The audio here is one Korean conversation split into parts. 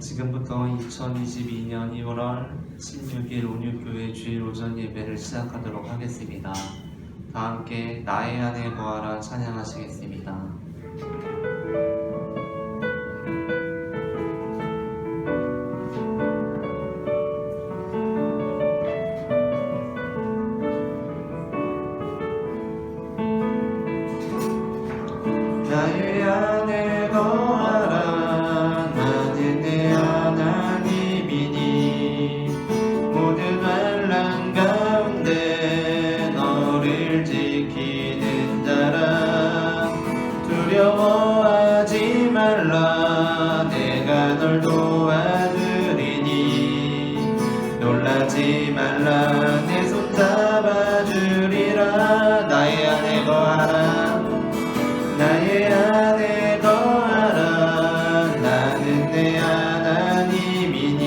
지금부터 2022년 2월 16일 온유교회 주일 오전 예배를 시작하도록 하겠습니다. 다 함께 나의 안에 거하라 찬양하시겠습니다. 나의 안에 거하라 나는 내 하나님이니 모든 환난 가운데 너를 지키는 자라 두려워하지 말라 내가 널 도와주리니 놀라지 말라 내 손 잡아주리라 나의 안에 거하라 나의 안에 거하라 나는 내 하나님이니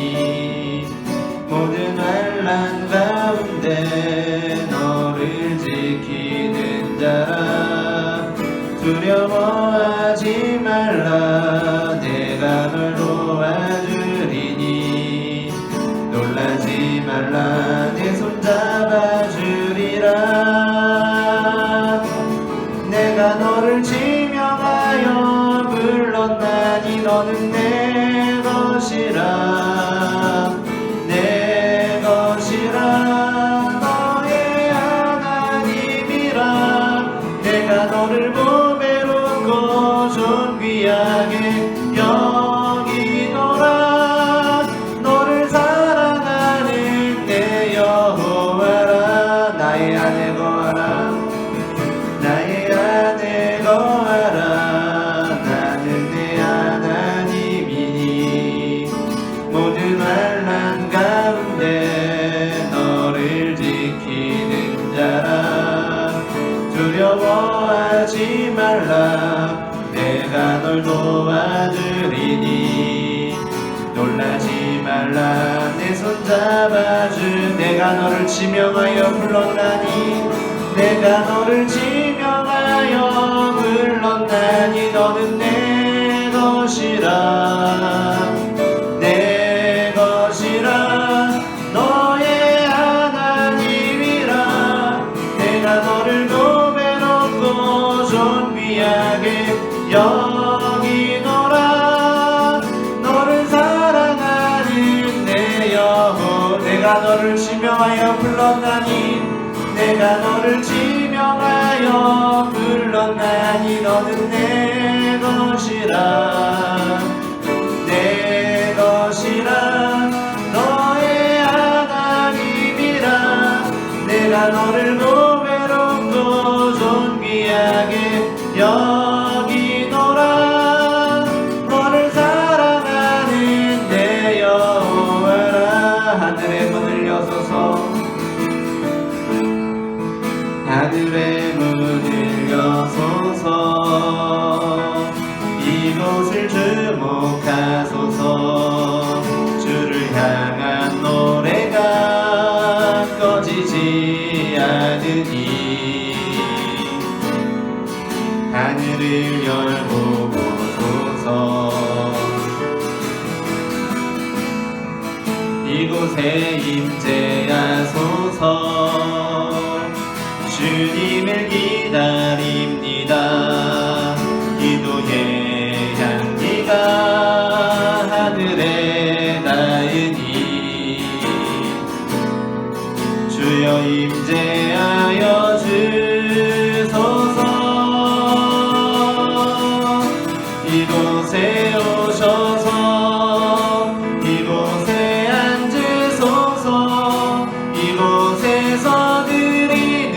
모든 환난 가운데 너를 지키는 자라 두려워하지 말라 내가 널 도와주리니 놀라지 말라 내 손 잡아주리라 내가 너를 지명하여 불렀나니 너는 내 것이라 내 것이라 너의 하나님이라 내가 너를 보배롭고 존귀하게 여기노라 너를 사랑하는 내 여호와라 나의 안에 거하라 나의 안에 거하라 나는 내 하나님이니 모든 환난 가운데 너를 지키는 자라 두려워하지 말라 내가 널 도와주리니 놀라지 말라 내 손 잡아주 내가 너를 지명하여 불렀나니 내가 너를 지명하여 불렀나니 너는 내 것이라 내 것이라 너의 하나님이라 내가 너를 보배롭고 존귀하게 여기노라 너를 사랑하는 내 여호 내가 너를 지명하여 불렀나니 내가 너를 지명하여 불렀나니 너는 내 것이라 내 것이라 너의 하나님이라 내가 너를 보배롭고 존귀하게 여기노라 너를 사랑하는 내 여호와라 하늘의 문을 여소서 하늘의 문을 여소서 이곳을 주목하소서 주를 향한 노래가 꺼지지 않으니 하늘을 열고 보소서 이곳에 임재하소서 주님을 기다립니다 기도의 향기가 하늘에 닿으니 주여 임재하여 주소서 이곳에 오셔서 이곳에 앉으소서 이곳에서 드리는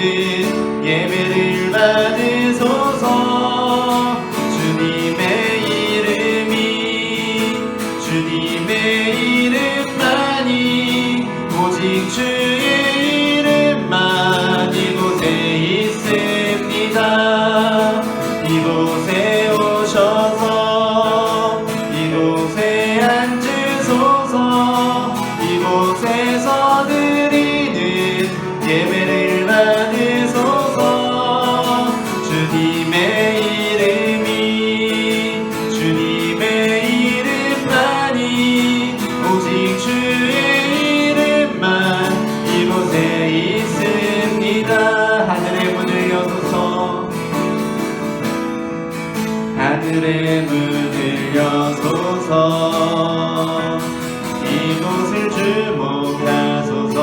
예배를 받으소서 주님의 이름만이 오직 주의 이름만 이곳에 있습니다 이곳에 오셔서 이곳에 앉으소서 이곳에서 드리는 예배를 받으소서 주님의 이름만이 오직 주의 이름만 이곳에 있습니다. 하늘의 문을 여소서, 하늘의 문을 여소서. 이곳을 주목하소서.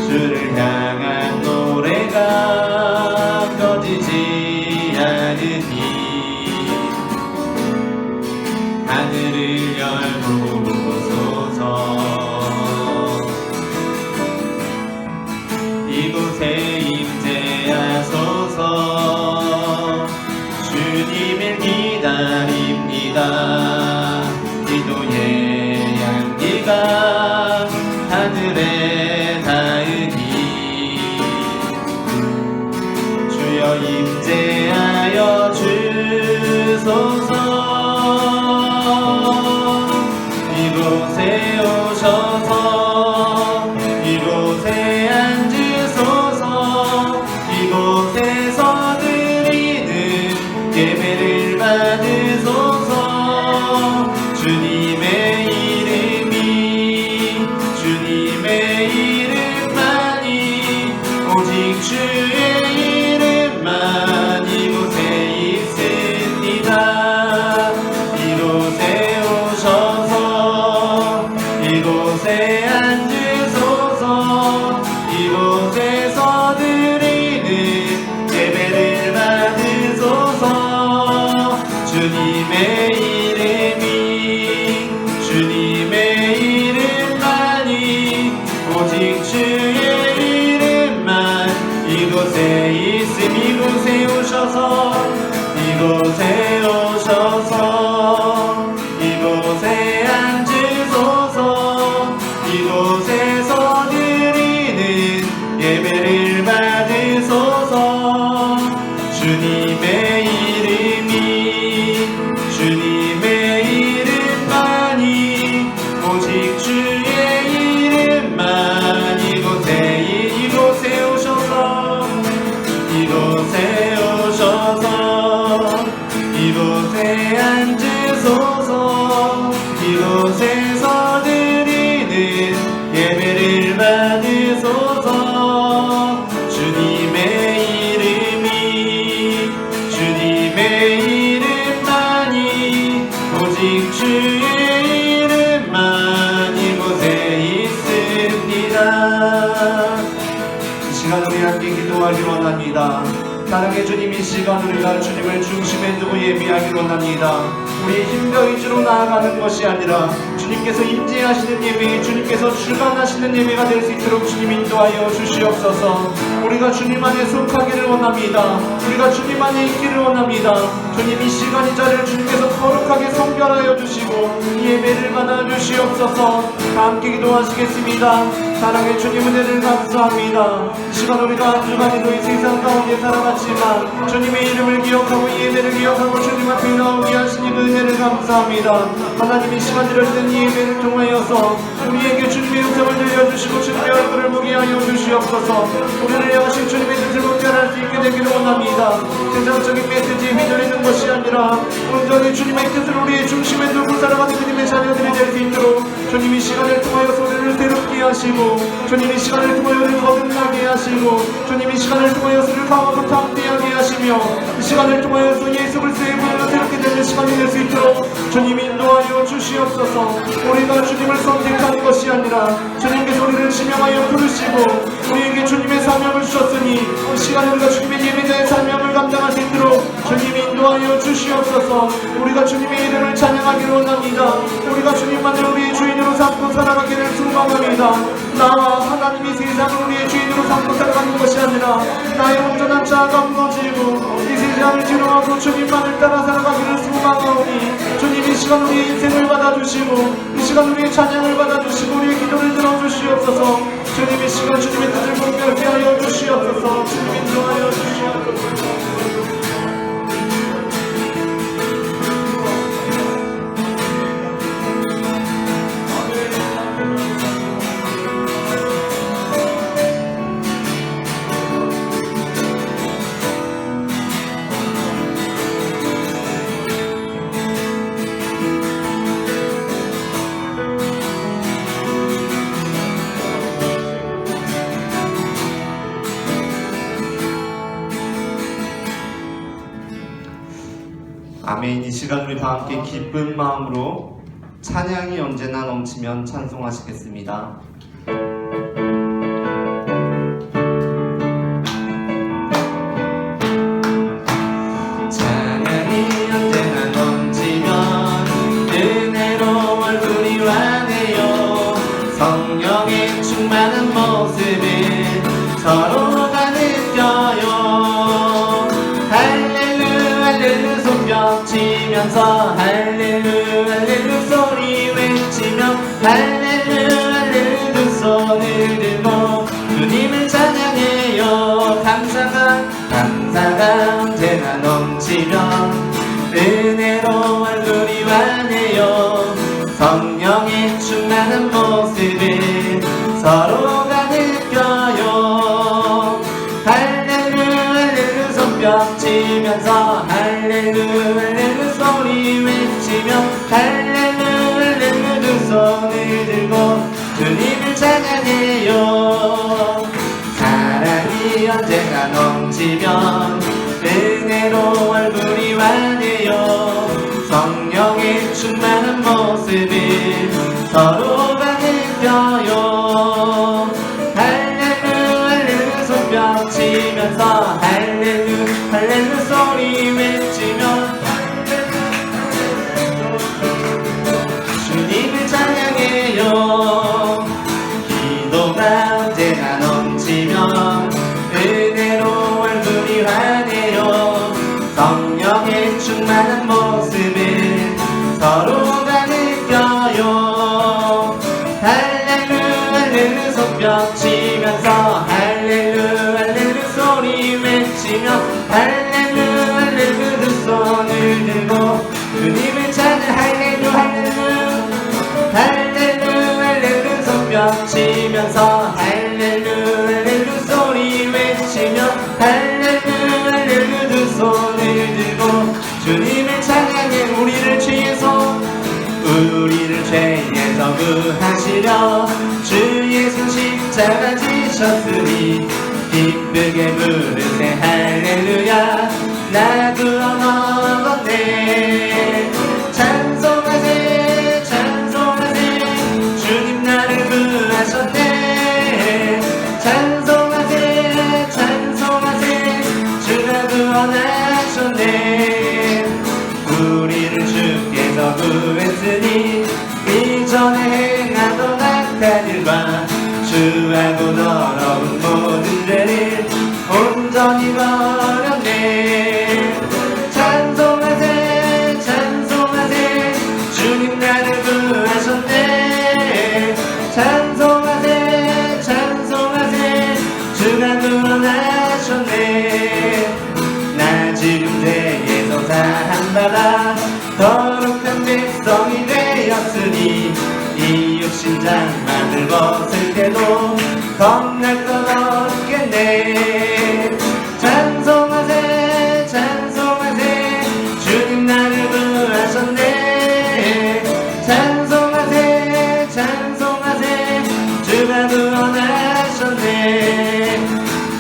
주를 향한 노래가 꺼지지 않으니 하늘을 열고소서. 이곳에 임재하소서. 주님을 기다립니다. 기도의 향기가 하늘에 닿으니 주여 임재하여 주소서. 이곳에 오셔서 이곳에 앉으소서. 이곳에서 드리는 예배를 받으소서. 주님의 이름이 주님의 이름만이 오직 주의 이름만 이곳에 있습니다. 이곳에 오셔서 이곳에 앉으소서. 이곳에서 드리는 예배를 받으소서. 주님의 이름이 주님의 이름만이 오직 주의 이름만 이곳에 있음. 이곳에 오셔서 이곳에 오셔서 이곳에 앉으소서. 이곳에서 드리는 예배를 받으소서. 주님의 이름이 주님의 이름만이 오직 주의 이름만 이곳에 오셔서 이곳에 오셔서 이곳에 앉으소서. 이곳에서 드리는 예배를 받으소서. 주님의 이름이 주님의 이름만이 오직 주의 이름만 이곳에 있습니다. 이 시간 우리 함께 기도하기 원합니다. 사랑의 주님, 이 시간 우리가 주님을 중심에 두고 예배하기 원합니다. 우리의 힘과 의지로 나아가는 것이 아니라 주님께서 임재하시는 예배, 주님께서 주관하시는 예배가 될 수 있도록 주님 인도하여 주시옵소서. 우리가 주님 안에 속하기를 원합니다. 우리가 주님 안에 있기를 원합니다. 주님, 이 시간 이 자리를 주님께서 거룩하게 성결하여 주시고 이 예배를 받아 주시옵소서. 함께 기도하시겠습니다. 사랑의 주님, 은혜를 감사합니다. 이 시간 우리가 한 주간에도 이 세상 가운데 살아갔지만 주님의 이름을 기억하고 이 예배를 기억하고 주님 앞에 나오게 하시니 그 은혜를 감사합니다. 하나님, 이 시간 드려지는 이 예배를 통하여서 우리에게 주님의 음성을 들려주시고 주님의 얼굴을 보게 하여 주시옵소서. 우리를 향하신 주님의 뜻을 분별할 수 있게 되기를 원합니다. 세상적인 메시지에 휘둘리는 것이 아니라 온전히 주님의 뜻을 우리의 중심에 두고 살아가는 주님의 자녀들이 될 수 있도록 주님 이 시간을 통하여서 우리를 새롭게 하시고 주님 이 시간을 통하여 우리를 거듭나게 하시고 주님 이 시간을 통하여서 우리를 강하고 담대하게 하시며 이 시간을 통하여서 예수 그리스도의 부활로 새롭게 되는 시간이 될 수 있도록 주님 인도하여 주시옵소서. 우리가 주님을 선택한 것이 아니라 주님께서 우리를 지명하여 부르시고 우리에게 주님의 사명을 주셨으니 이 시간에 우리가 주님의 예배자의 사명을 감당할 수 있도록 주님 인도하여 주시옵소서. 우리가 주님의 이름을 찬양하기를 원합니다. 우리가 주님만을 우리의 주인으로 삼고 살아가기를 소망합니다. 나와 하나님이 세상을 우리의 주인으로 삼고 살아가는 것이 아니라 나의 온전한 자아가 무너지고 이 세상을 지루하고 주님만을 따라 살아가기를 소망하오니 주님 이 시간 우리의 인생을 받아주시고 이 시간 우리의 찬양을 받아주시고 우리의 기도를 들어주시옵소서. 주님 이 시간 주님의 뜻을 분별케 하여 주시옵소서. 주님 인도하여 주시옵소서. 아멘. 이 시간 우리 다 함께 기쁜 마음으로 찬양이 언제나 넘치면 찬송하시겠습니다. 찬양이 언제나 넘치면 은혜로 얼굴이 환해요. 성령의 충만한 모습을 서로가 느껴요. 할렐루 할렐루 손뼉치면서 할렐루 할렐루 소리 외치며 할렐루 할렐루 두 손을 들고 주님을 찬양해요. 감사가 언제나 넘치면 은혜로 얼굴이 환해요. 성령의 충만한 모습을 서로가 느껴요. 할렐루 할렐루 손뼉치면서 할렐루 할렐루 소리 외치며 할렐루 할렐루 두 손을 들고 주님을 찬양해요. 사랑이 언제나 넘치면 은혜로 얼굴이 환해요. 성령의 충만한 모습을 서로가 느껴요. 할렐루 할렐루 손뼉치면서 할렐루 할렐루 소리 외치며 주님을 찬양해요. 기도가 언제나 넘치면 은혜로 얼굴이 환해요. 성령의 충만한 모습을 서로가 느껴요. 할렐루 할렐루 손뼉치면서 할렐루 할렐루 소리 외치며 할렐루 할렐루 두 손을 들고 주님을 찬양 할렐루 할렐루 할렐루 할렐루 손뼉치면서 할렐루 할렐루 소리 외치며 할렐루 할렐루 두 손을 들고 주님을 찬양해. 우리를 죄에서 구하시려 주 예수 십자가 지셨으니 기쁘게 부르세 할렐루야. 나 구원 얻었네. 찬송하세 찬송하세 주님 나를 구하셨네. 찬송하세 찬송하세 주가 구원하셨네. 우리를 주께서 구했으니 이전에 행하던 악한 일과 주하고 더러운 모든 죄를 온전히 버렸네. 찬송하세 찬송하세 주님 나를 구하셨네. 찬송하세 찬송하세 주가 구원하셨네. 나 지금 죄에서 사함받아 거룩한 백성이 되었으니 이 육신장만을 벗을 때도 겁날 것 없겠네. 찬송하세 찬송하세 주님 나를 구하셨네. 찬송하세 찬송하세 주가 구원하셨네.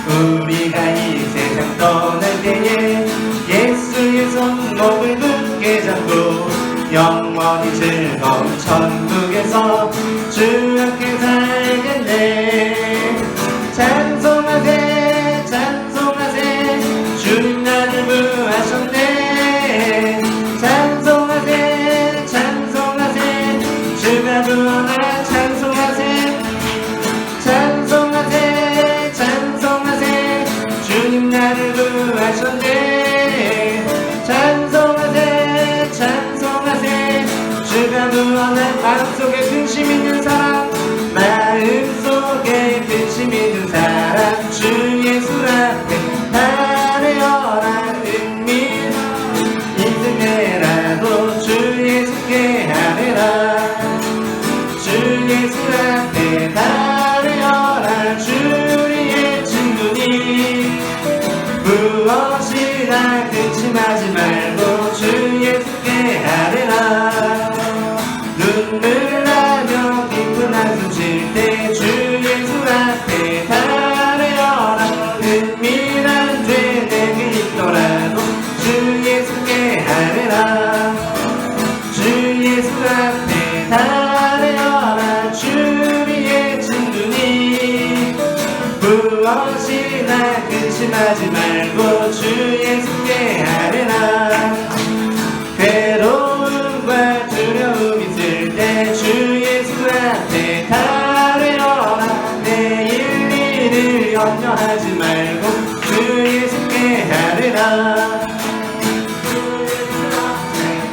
우리가 이 세상 떠날 때에 예수의 손목을 굳게 잡고 영원히 즐거운 천국에서 주 함께 살겠네. 찬송하세 찬송하세 주님 나를 구하셨네. 찬송하세 찬송하세 주가 구원하 찬송하세 찬송하세 찬송하세 주님 나를 구하셨네. 찬송하세 찬송하세 주가 구원한 마음속에 근심 있는 사람 마음속에 근심 있는 사람 주 예수 앞에 아뢰어라. 은밀 이승에라도 주 예수께 아뢰라. 주 예수 앞에 아뢰어라. 주리의 친구니 무엇이나 근심하지 말고 주 예수께 아뢰라. 눈물 나며 기쁨하세 배달하여라 주의 진두니 무엇이나 근심하지 말고 주 예수께 아뢰라 괴로움과 두려움 있을 때 주 예수 앞에 달려라 내일 일을 염려하지 말고 주 예수께 아뢰라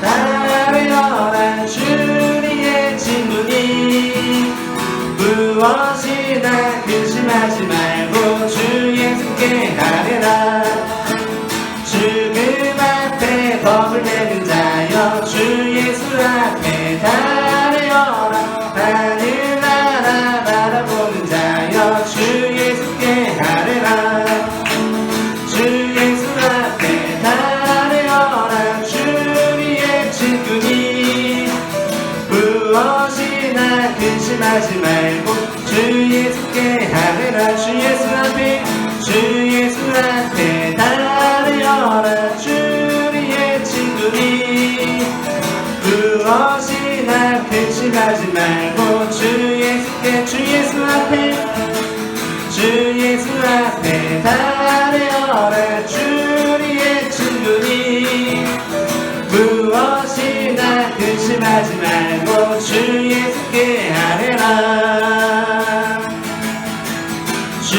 달려라 주의 진두니 무엇이나 근심하지 말고 주 예수께 아뢰라 죽음 앞에 겁을 내는 자여 주 예수 앞에 달려라 하늘나라 바라보는 자여 주 예수께 아뢰라 주 예수 앞에 달려라 주의 친구니 무엇이나 근심하지 말고 주 예수께 아뢰라 주 예수 앞에 달려라 주의 친구니 무엇이나 근심하지 말고 주 예수 앞에 달려라 주의 친구니 무엇이나 근심하지 말고 주 예수께 아뢰라 주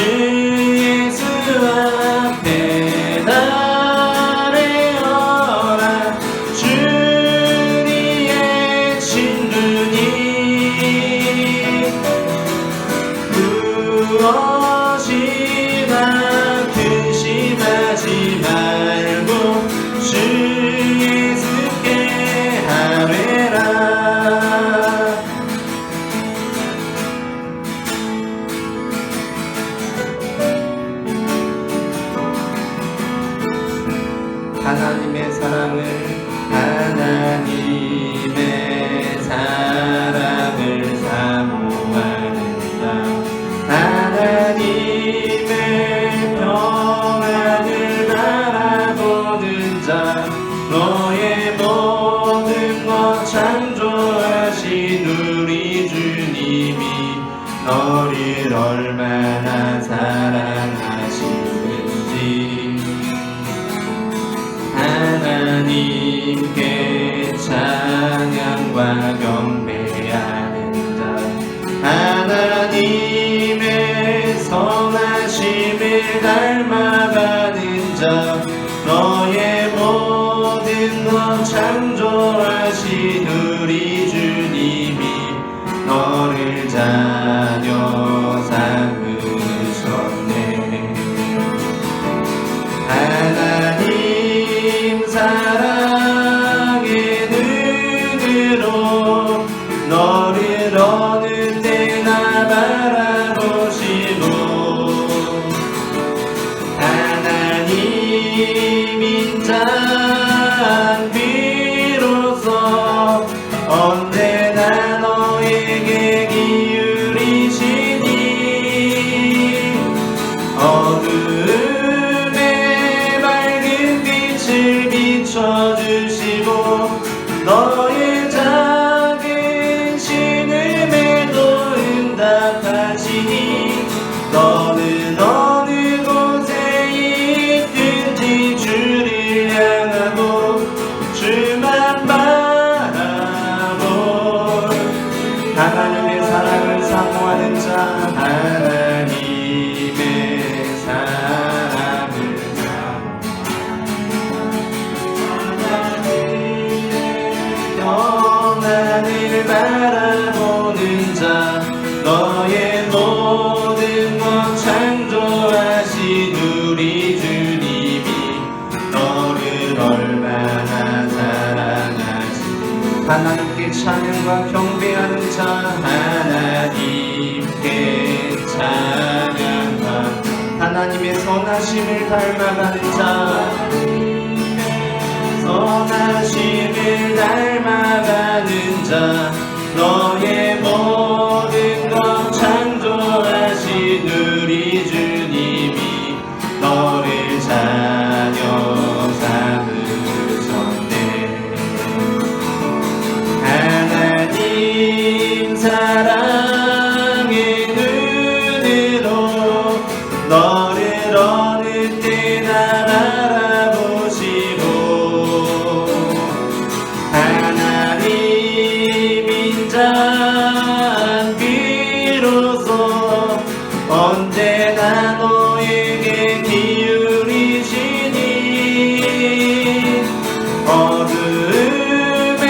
예수 앞에 달려라 주의 친구니 무엇이나 근심하지 말고 주 예수께 아뢰라 하나님의 사랑을 사모하는 자 하나님의 평안을 바라보는 자 너의 모든 것 창조하신 우리 주님이 너를 얼마나 사랑하시는지 하나님께 찬양과 경배하는 자 하나님의 선하심을 닮아가는 자 너의 모든 것 창조하신 우리 주님이 너를 자녀 삼으셨네 하나님 사랑의 눈으로 너를 어느 때나 바라보시고 하나님인 자 비로소 언제나 너에게 기울이시니 어둠에 밝은 빛을 비춰주시고 너의 작은 신음에도 응답하시니 너는 어느 곳에 있든지 주를 향하고 주만 바라볼 하나님의 사랑을 사모하는 자 하나님의 사랑을 평안을 바라보는 자 너의 모든 것 창조하신 우리 주님이 너를 얼마나 사랑하시 하나님께 찬양과 경배하는 자 하나님께 찬양과 하나님의 선하심을 닮아가는 자 선하심을 닮아가는 자 너의 모든 것 창조하신 우리 주님이 너를 자녀 삼으셨네 하나님 사랑의 눈으로 너를 어느 때나 바라보시고 하나님 인자한 비로소 언제나 너에게 기울이시니 어둠의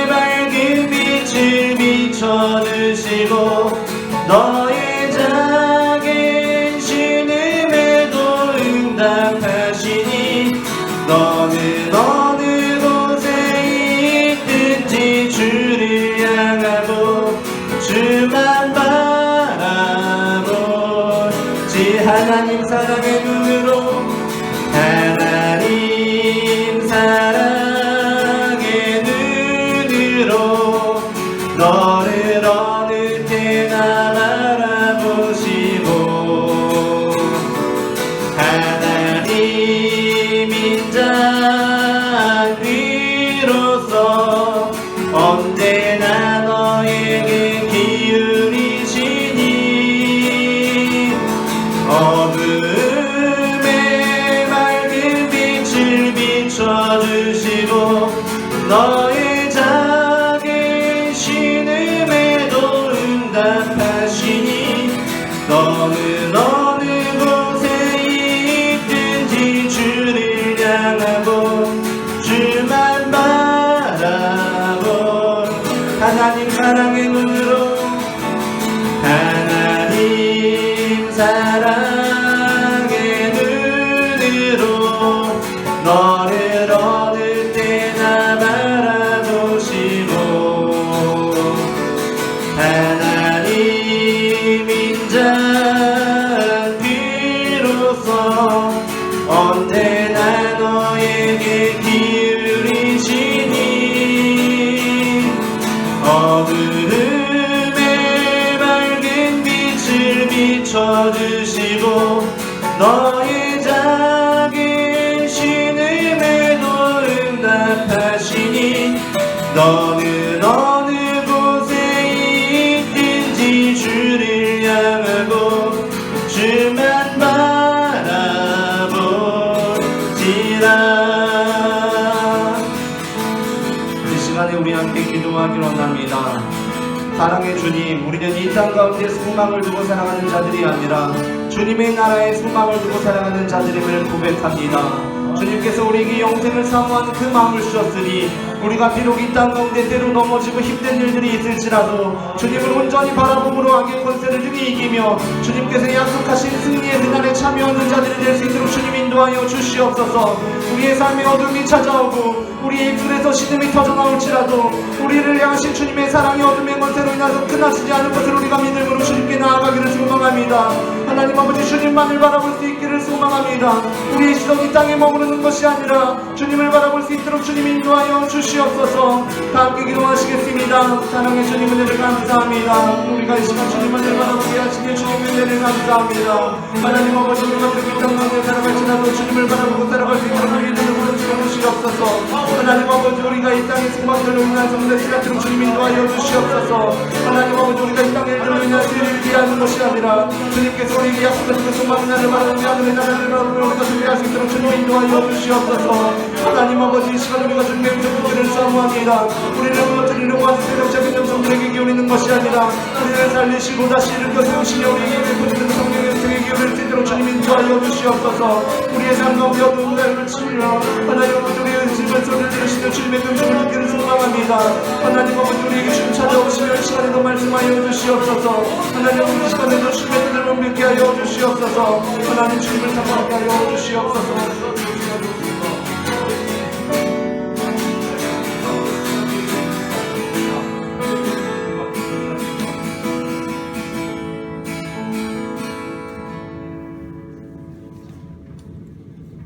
밝은 빛을 비춰주시고 너의 작은 신음에도 응답하시니 너는 어느 곳에 있든지 주를 향하고 주만 바라보지 하나님 사랑의 눈으로 하나님 사랑의 눈으로 너를 어느 때나 바라보시고 하나님 인자한 귀로서 언제나 너에게 기울이시니 어둠의 맑은 빛을 비춰주시고 너의 작은 신음에도 응답하시니 너는 어느 곳에 있든지 주를 향하고 주만 바라보 하나님 사랑의 눈으로 하나님 사랑의 눈으로 너를 어느 때나 바라보시고 하나님 인자한 귀로서 언제나 너에게 기울이시니 어둠의 밝은 빛을 비춰주시고 너의 작은 신음에도 응답하시니 너는 어느 곳에 있든지 주를 향하고 주만 바라보지라. 이 시간에 우리 함께 기도하기로 합니다. 사랑의 주님, 우리는 이 땅 가운데 소망을 두고 살아가는 자들이 아니라 주님의 나라에 소망을 두고 살아가는 자들임을 고백합니다. 주님께서 우리에게 영생을 사모하는 그 마음을 주셨으니 우리가 비록 이 땅 가운데 때로 넘어지고 힘든 일들이 있을지라도 주님을 온전히 바라봄으로 악의 권세를 등히 이기며 주님께서 약속하신 승리의 그날에 참여하는 자들이 될 수 있도록 주님 인도하여 주시옵소서. 우리의 삶에 어둠이 찾아오고 우리의 입술에서 신음이 터져나올지라도 우리를 향하신 주님의 사랑이 어둠의 권세로 인하여 끝나시지 않은 것을 우리가 믿음으로 주님께 나아가기를 소망합니다. 하나님 아버지, 주님만을 바라볼 수 있기를 소망합니다. 우리의 시선이 땅에 머무르는 것이 아니라 주님을 바라볼 수 있도록 주님 인도하여 주시옵소서. 다 함께 기도하시겠습니다. 사랑의 주님 은혜를 감사합니다. 우리가 이 시간 주님만을 바라보게 하시니 주님 은혜를 감사합니다. 하나님 아버지, 우리가 이 땅 가운데 살아갈지라도 주님을 바라보고 살아갈 수 있도록 우리의 눈을 보여주시고 주시옵소서. 하나님 아버지, 우리가 이 땅의 소망들로 인하여 성대시라도 주님 인도하여 주시옵소서. 하나님 아버지, 우리가 이 땅의 일로 인하여 일을 위하는 것이 아니라 주님께서 우리에게 약속하신 그 소망의 나를 바라보며 하늘의 나라를 바라보며 우리가 준비할 수 있도록 주님 인도하여 주시옵소서. 하나님 아버지, 이 시간 우리가 주님의 부족들을 사모합니다. 우리를 무너뜨리려고 하는 세력적인 영성들에게 기울이는 것이 아니라 우리를 살리시고 다시 일으켜 세우시며 우리에게 베푸시는 성령의 은총에 기울일 수 있도록 주님 인도하여 주시옵소서. 우리의 삶 가운데 어두운 날을 치며 하나님 아버지, 우리의 의심을 소리를 들으시며 주님의 긍휼을 받기를 소망합니다. 하나님 아버지, 우리에게 주님 찾아오시며 이 시간에도 말씀하여 주시옵소서. 하나님 아버지, 이 시간에도 주님의 뜻을 명백히 하여 주시옵소서. 하나님 주님을 사모하게 하여 주시옵소서.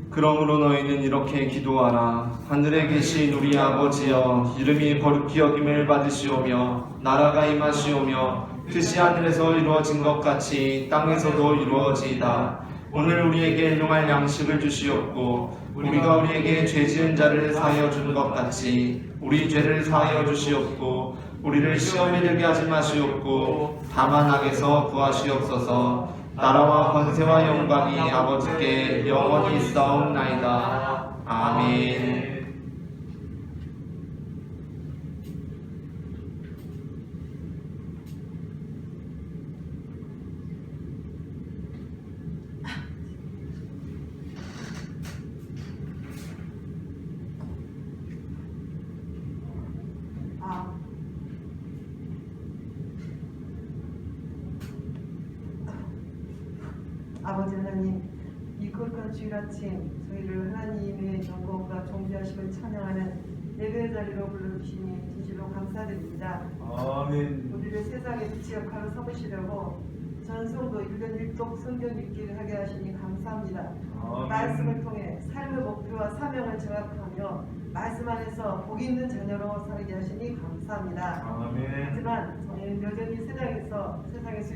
그러므로 너희는 이렇게 기도하라. 하늘에 계신 우리 아버지여, 이름이 거룩히 여김을 받으시오며 나라가 임하시오며 뜻이 하늘에서 이루어진 것 같이 땅에서도 이루어지이다. 오늘 우리에게 일용할 양식을 주시옵고 우리가 우리에게 죄 지은 자를 사하여 준 것 같이 우리 죄를 사하여 주시옵고 우리를 시험에 들게 하지 마시옵고 다만 악에서 구하시옵소서. 나라와 권세와 영광이 아버지께 영원히 있사옵나이다. 아멘. 아버지 하나님, 이 거룩한 주일 아침 저희를 하나님의 영광과 존귀하심을 찬양하는 예배의 자리로 불러주시니 진실로 감사드립니다. 아멘. 우리를 세상의 빛의 역할로 삼으시려고 전성도 1년 1독 성경 읽기를 하게 하시니 감사합니다. 아멘. 말씀을 통해 삶의 목표와 사명을 정확하며 말씀 안에서 복 있는 자녀로 살게 하시니 감사합니다. 아멘. 하지만 저희는 여전히 세상에서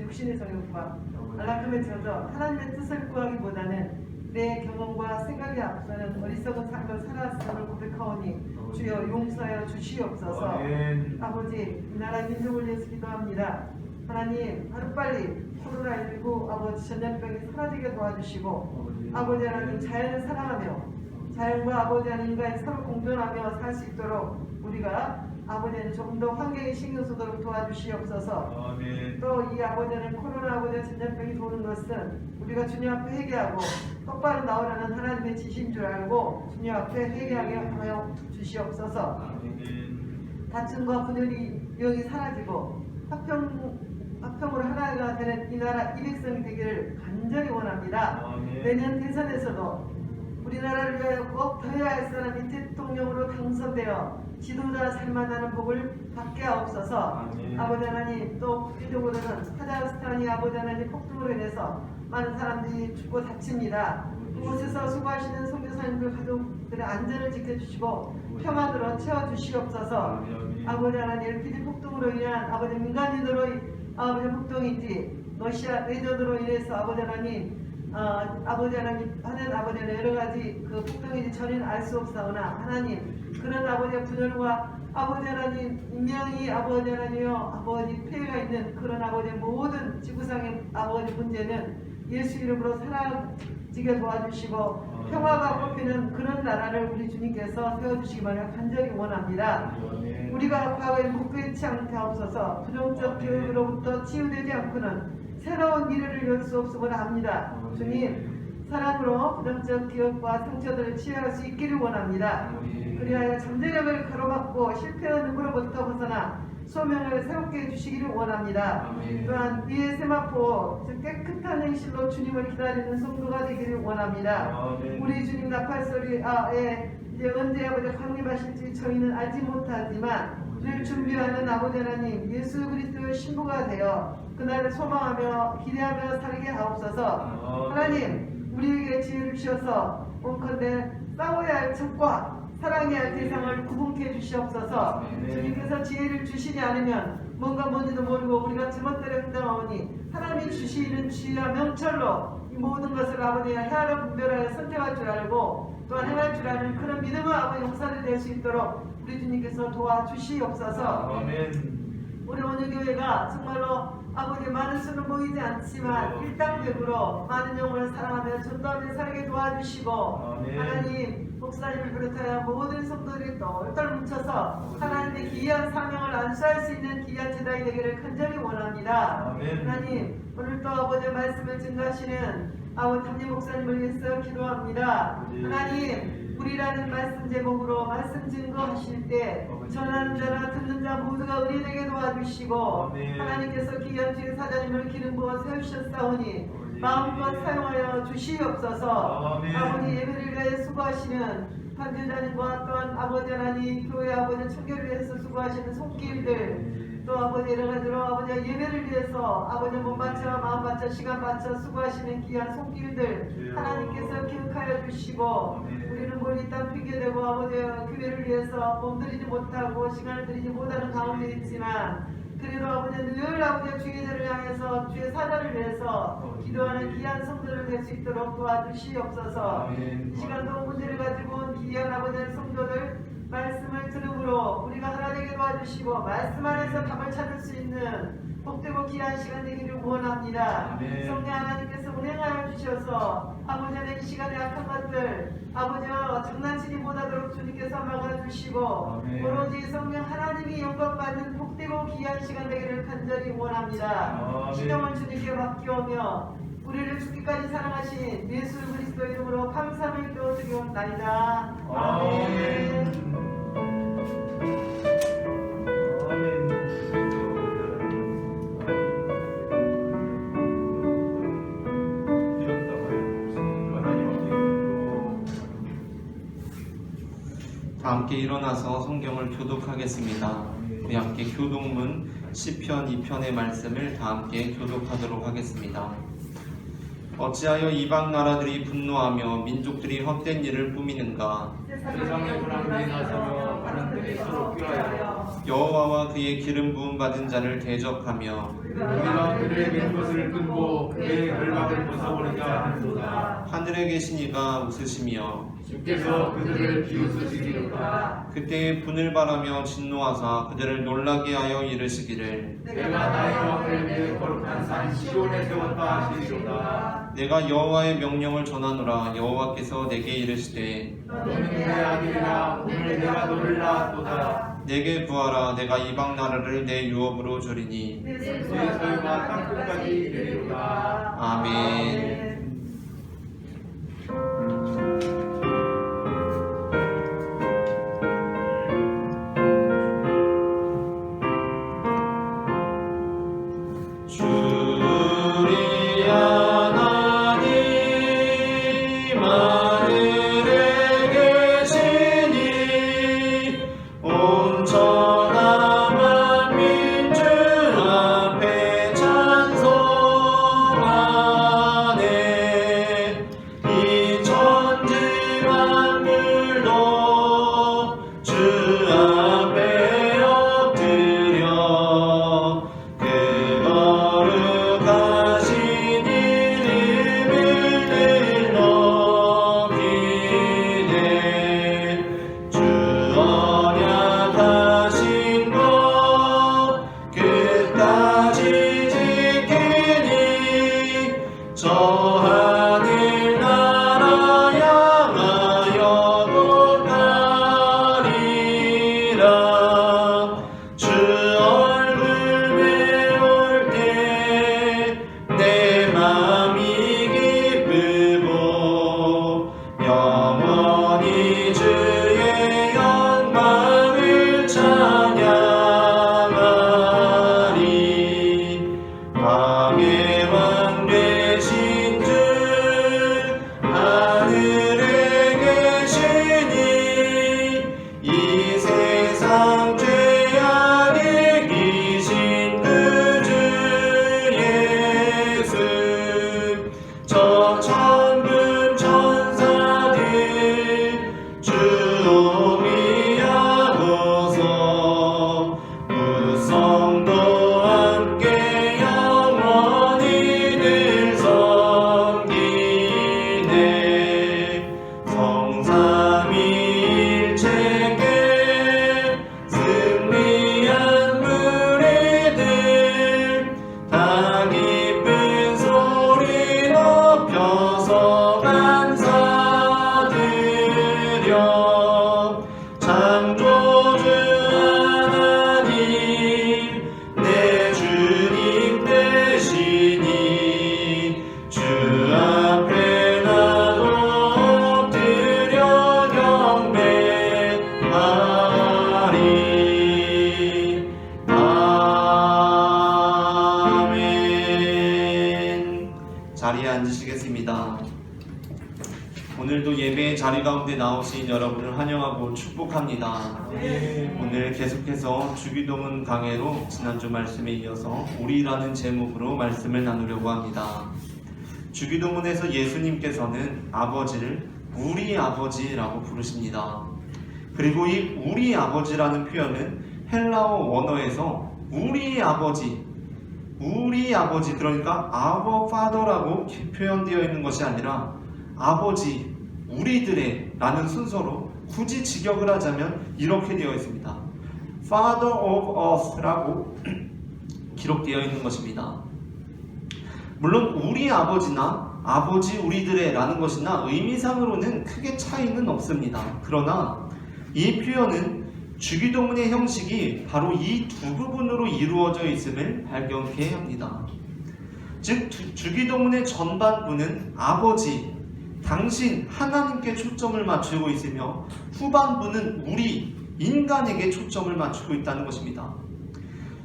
육신의 정욕과 안락함에 젖어 하나님의 뜻을 구하기보다는 내 경험과 생각에 앞서는 어리석은 삶을 살아왔음을 고백하오니 주여 용서하여 주시옵소서. 아멘. 아버지, 이 나라 민족을 위해서 기도합니다. 하나님, 하루빨리 코로나19 아버지 전염병이 사라지게 도와주시고 아버지 하나님, 자연을 사랑하며 자연과 아버지 하나님 인간이 서로 공존하며 살 수 있도록 우리가 아버지는 조금 더 환경에 신경 쓰도록 도와주시옵소서. 아멘. 또 이 아버지는 코로나 아버지 전염병이 도는 것은 우리가 주님 앞에 회개하고 똑바로 나오라는 하나님의 지시인 줄 알고 주님 앞에 회개하게 하여 주시옵소서. 아멘. 다툼과 분열이 영이 사라지고 화평으로 하나가 되는 이 나라 이 백성이 되기를 간절히 원합니다. 아멘. 내년 대선에서도 우리나라를 위하여 꼭 더해야 할 사람이 대통령으로 당선되어 지도자 살만하는 복을 받게 하옵소서. 아멘. 아버지 하나님, 또 국제적으로는 카자흐스탄이 아버지 하나님 폭동으로 인해서 많은 사람들이 죽고 다칩니다. 그곳에서 수고하시는 선교사님들 가족들의 안전을 지켜주시고 평안으로 채워주시옵소서. 아버지 하나님, LPG 폭동으로 인한 아버지 민간인으로 아버지 폭동인지 러시아 내전으로 인해서 아버지 하나님 아버지 하나님 하는 아버지 하나님 여러 가지 그 폭동인지 저는 알 수 없사오나 하나님 그런 아버지의 분열과 아버지 하나님 인명이 아버지 하나님여 아버지 폐해가 있는 그런 아버지의 모든 지구상의 아버지 문제는 예수 이름으로 사라지게 도와주시고 평화가 뽑히는 그런 나라를 우리 주님께서 세워주시기만을 간절히 원합니다. 우리가 과거에 묵고있지 않게 하옵소서. 부정적 교육으로부터 치유되지 않고는 새로운 미래를 열 수 없음을 압니다. 주님, 사랑으로 부정적 기억과 상처들을 치유할 수 있기를 원합니다. 그리하여 잠재력을 가로막고 실패의 늪으로부터 벗어나 소명을 새롭게 해주시기를 원합니다. 또한 위의 세마포, 즉 깨끗한 행실로 주님을 기다리는 성도가 되기를 원합니다. 우리 주님 나팔소리에 이제 언제 아버지 강림하실지 저희는 알지 못하지만 늘 준비하는 아버지 하나님 예수 그리스도의 신부가 되어 그날을 소망하며 기대하며 살게 하옵소서. 하나님, 우리에게 지혜를 주셔서 온컨대 싸워야 할 적과 사랑해야 할 대상을 구분케 해주시옵소서. 주님께서 지혜를 주시지 않으면 뭔가 뭔지도 모르고 우리가 제멋대로 행동하오니 하나님이 주시는 지혜와 명철로 이 모든 것을 아버지가 헤아려 분별하여 선택할 줄 알고 또한 행할 줄 아는 그런 믿음의 아버지 용사를 될 수 있도록 우리 주님께서 도와주시옵소서. 아멘. 우리 오늘 교회가 정말로 아버지 많은 수는 모이지 않지만 일당백으로 많은 영혼을 사랑하며 전도하며 살게 도와주시고 아멘. 하나님 목사님을 비롯하여 모든 성도들이 똘똘 뭉쳐서 하나님의 기이한 사명을 안수할 수 있는 기이한 제단이 되기를 간절히 원합니다. 아멘. 하나님 오늘도 아버지의 말씀을 증거하시는 아버지 담임 목사님을 위해서 기도합니다. 하나님 우리라는 말씀 제목으로 말씀 증거하실 때 전하는 자나 듣는 자 모두가 의리되게 도와주시고 아멘. 하나님께서 기이한 주의 사장님을 기름 부어 세우셨사오니 마음껏 사용하여 주시옵소서. 아멘. 아버지 예배를 위하여 수고하시는 판들자님과 또한 아버지 하나님 교회 아버지 청결을 위해서 수고하시는 손길들 또 아버지 여러 가지로 아버지 예배를 위해서 아버지 몸 바쳐 마음 바쳐 시간 바쳐 수고하시는 귀한 손길들 하나님께서 기억하여 주시고 우리는 멀리 땅 핑계대고 아버지 교회를 위해서 몸들이지 못하고 시간을 들이지 못하는 가운데 있지만 그래도 아버지는 늘 아버지의 주의 자를 향해서 주의 사자를 위해서 기도하는 귀한 성도를 될 수 있도록 도와주시옵소서. 이 시간도 문제를 가지고 온 귀한 아버지의 성도들 말씀을 들음으로 우리가 하나님께 도와주시고 말씀 안에서 답을 찾을 수 있는 복되고 귀한 시간 되기를 원합니다. 아멘. 성령 하나님께서 운행하여 주셔서 아버지 하나님 이 시간에 악한 것들 아버지와 장난치지 못하도록 주님께서 막아주시고 아멘. 오로지 성령 하나님이 영광받는 복되고 귀한 시간 되기를 간절히 원합니다. 아멘. 신령한 주님께 맡기오며 우리를 죽기까지 사랑하신 예수 그리스도 이름으로 감사를 기도드리옵나이다. 아멘. 다 함께 일어나서 성경을 교독하겠습니다. 우리 함께 교독문 시편 2편의 말씀을 다 함께 교독하도록 하겠습니다. 어찌하여 이방 나라들이 분노하며 민족들이 헛된 일을 꾸미는가? 세상의 불황에 나서며 바람들이 서로 꾀하여 여호와와 그의 기름 부음 받은 자를 대적하며 우리가 그들의 된 것을 끊고 그의 결박을 벗어버리자 하는도다. 하늘에 계신 이가 웃으시며 주께서 그들을 비웃으시리로다. 그때에 분을 바라며 진노하사 그들을 놀라게 하여 이르시기를 내가 나의 왕을 내 거룩한 산 시온에 세웠다 하시리로다. 내가 여호와의 명령을 전하노라. 여호와께서 내게 이르시되 너는 내 아들이라. 오늘 내가 너를 낳았도다. 내게 구하라. 내가 이방 나라를 내 유업으로 주리니. 내 소유가 땅끝까지 이르리로다. 아멘. 주리 하나님 하늘에 계시니 온 천하 만민주 앞에 찬송하네. 이 천지 만물도 주 앞에 엎드려 그 거룩하신 이름을 높이네. 주 언약하신 것 끝까지 지키니 저 하늘나라 향하여 곧가리라. 주 얼굴 배울 때 내 맘이 기쁘고 영원히 주의 영광을 찬양하리. 왕의 왕 되신 주 하늘에 계시니 이 세상 죄악에 이기신 그 주 예수. 저 천군 천사들 주오미하고서 우성도 함께 영원히 늘 섬기네. 성삼위일체께 승리한 무리들 다 기쁜 소리 높여서 감사드려. 창조주 하나님 내 주님 되시니 주 앞에 나도 엎드려 경배하리. 아멘. 자리에 앉으시겠습니다. 오늘도 예배의 자리 가운데 나오신 여러분을 환영하고 축복합니다. 오늘 계속해서 주기도문 강해로 지난주 말씀에 이어서 우리라는 제목으로 말씀을 나누려고 합니다. 주기도문에서 예수님께서는 아버지를 우리 아버지라고 부르십니다. 그리고 이 우리 아버지라는 표현은 헬라어 원어에서 우리 아버지 그러니까 our father라고 표현되어 있는 것이 아니라 아버지 우리들의 라는 순서로 굳이 직역을 하자면 이렇게 되어 있습니다. Father of us라고 기록되어 있는 것입니다. 물론 우리 아버지나 아버지 우리들의 라는 것이나 의미상으로는 크게 차이는 없습니다. 그러나 이 표현은 주기도문의 형식이 바로 이 두 부분으로 이루어져 있음을 발견케 합니다. 즉 주기도문의 전반부는 아버지, 당신, 하나님께 초점을 맞추고 있으며 후반부는 우리, 인간에게 초점을 맞추고 있다는 것입니다.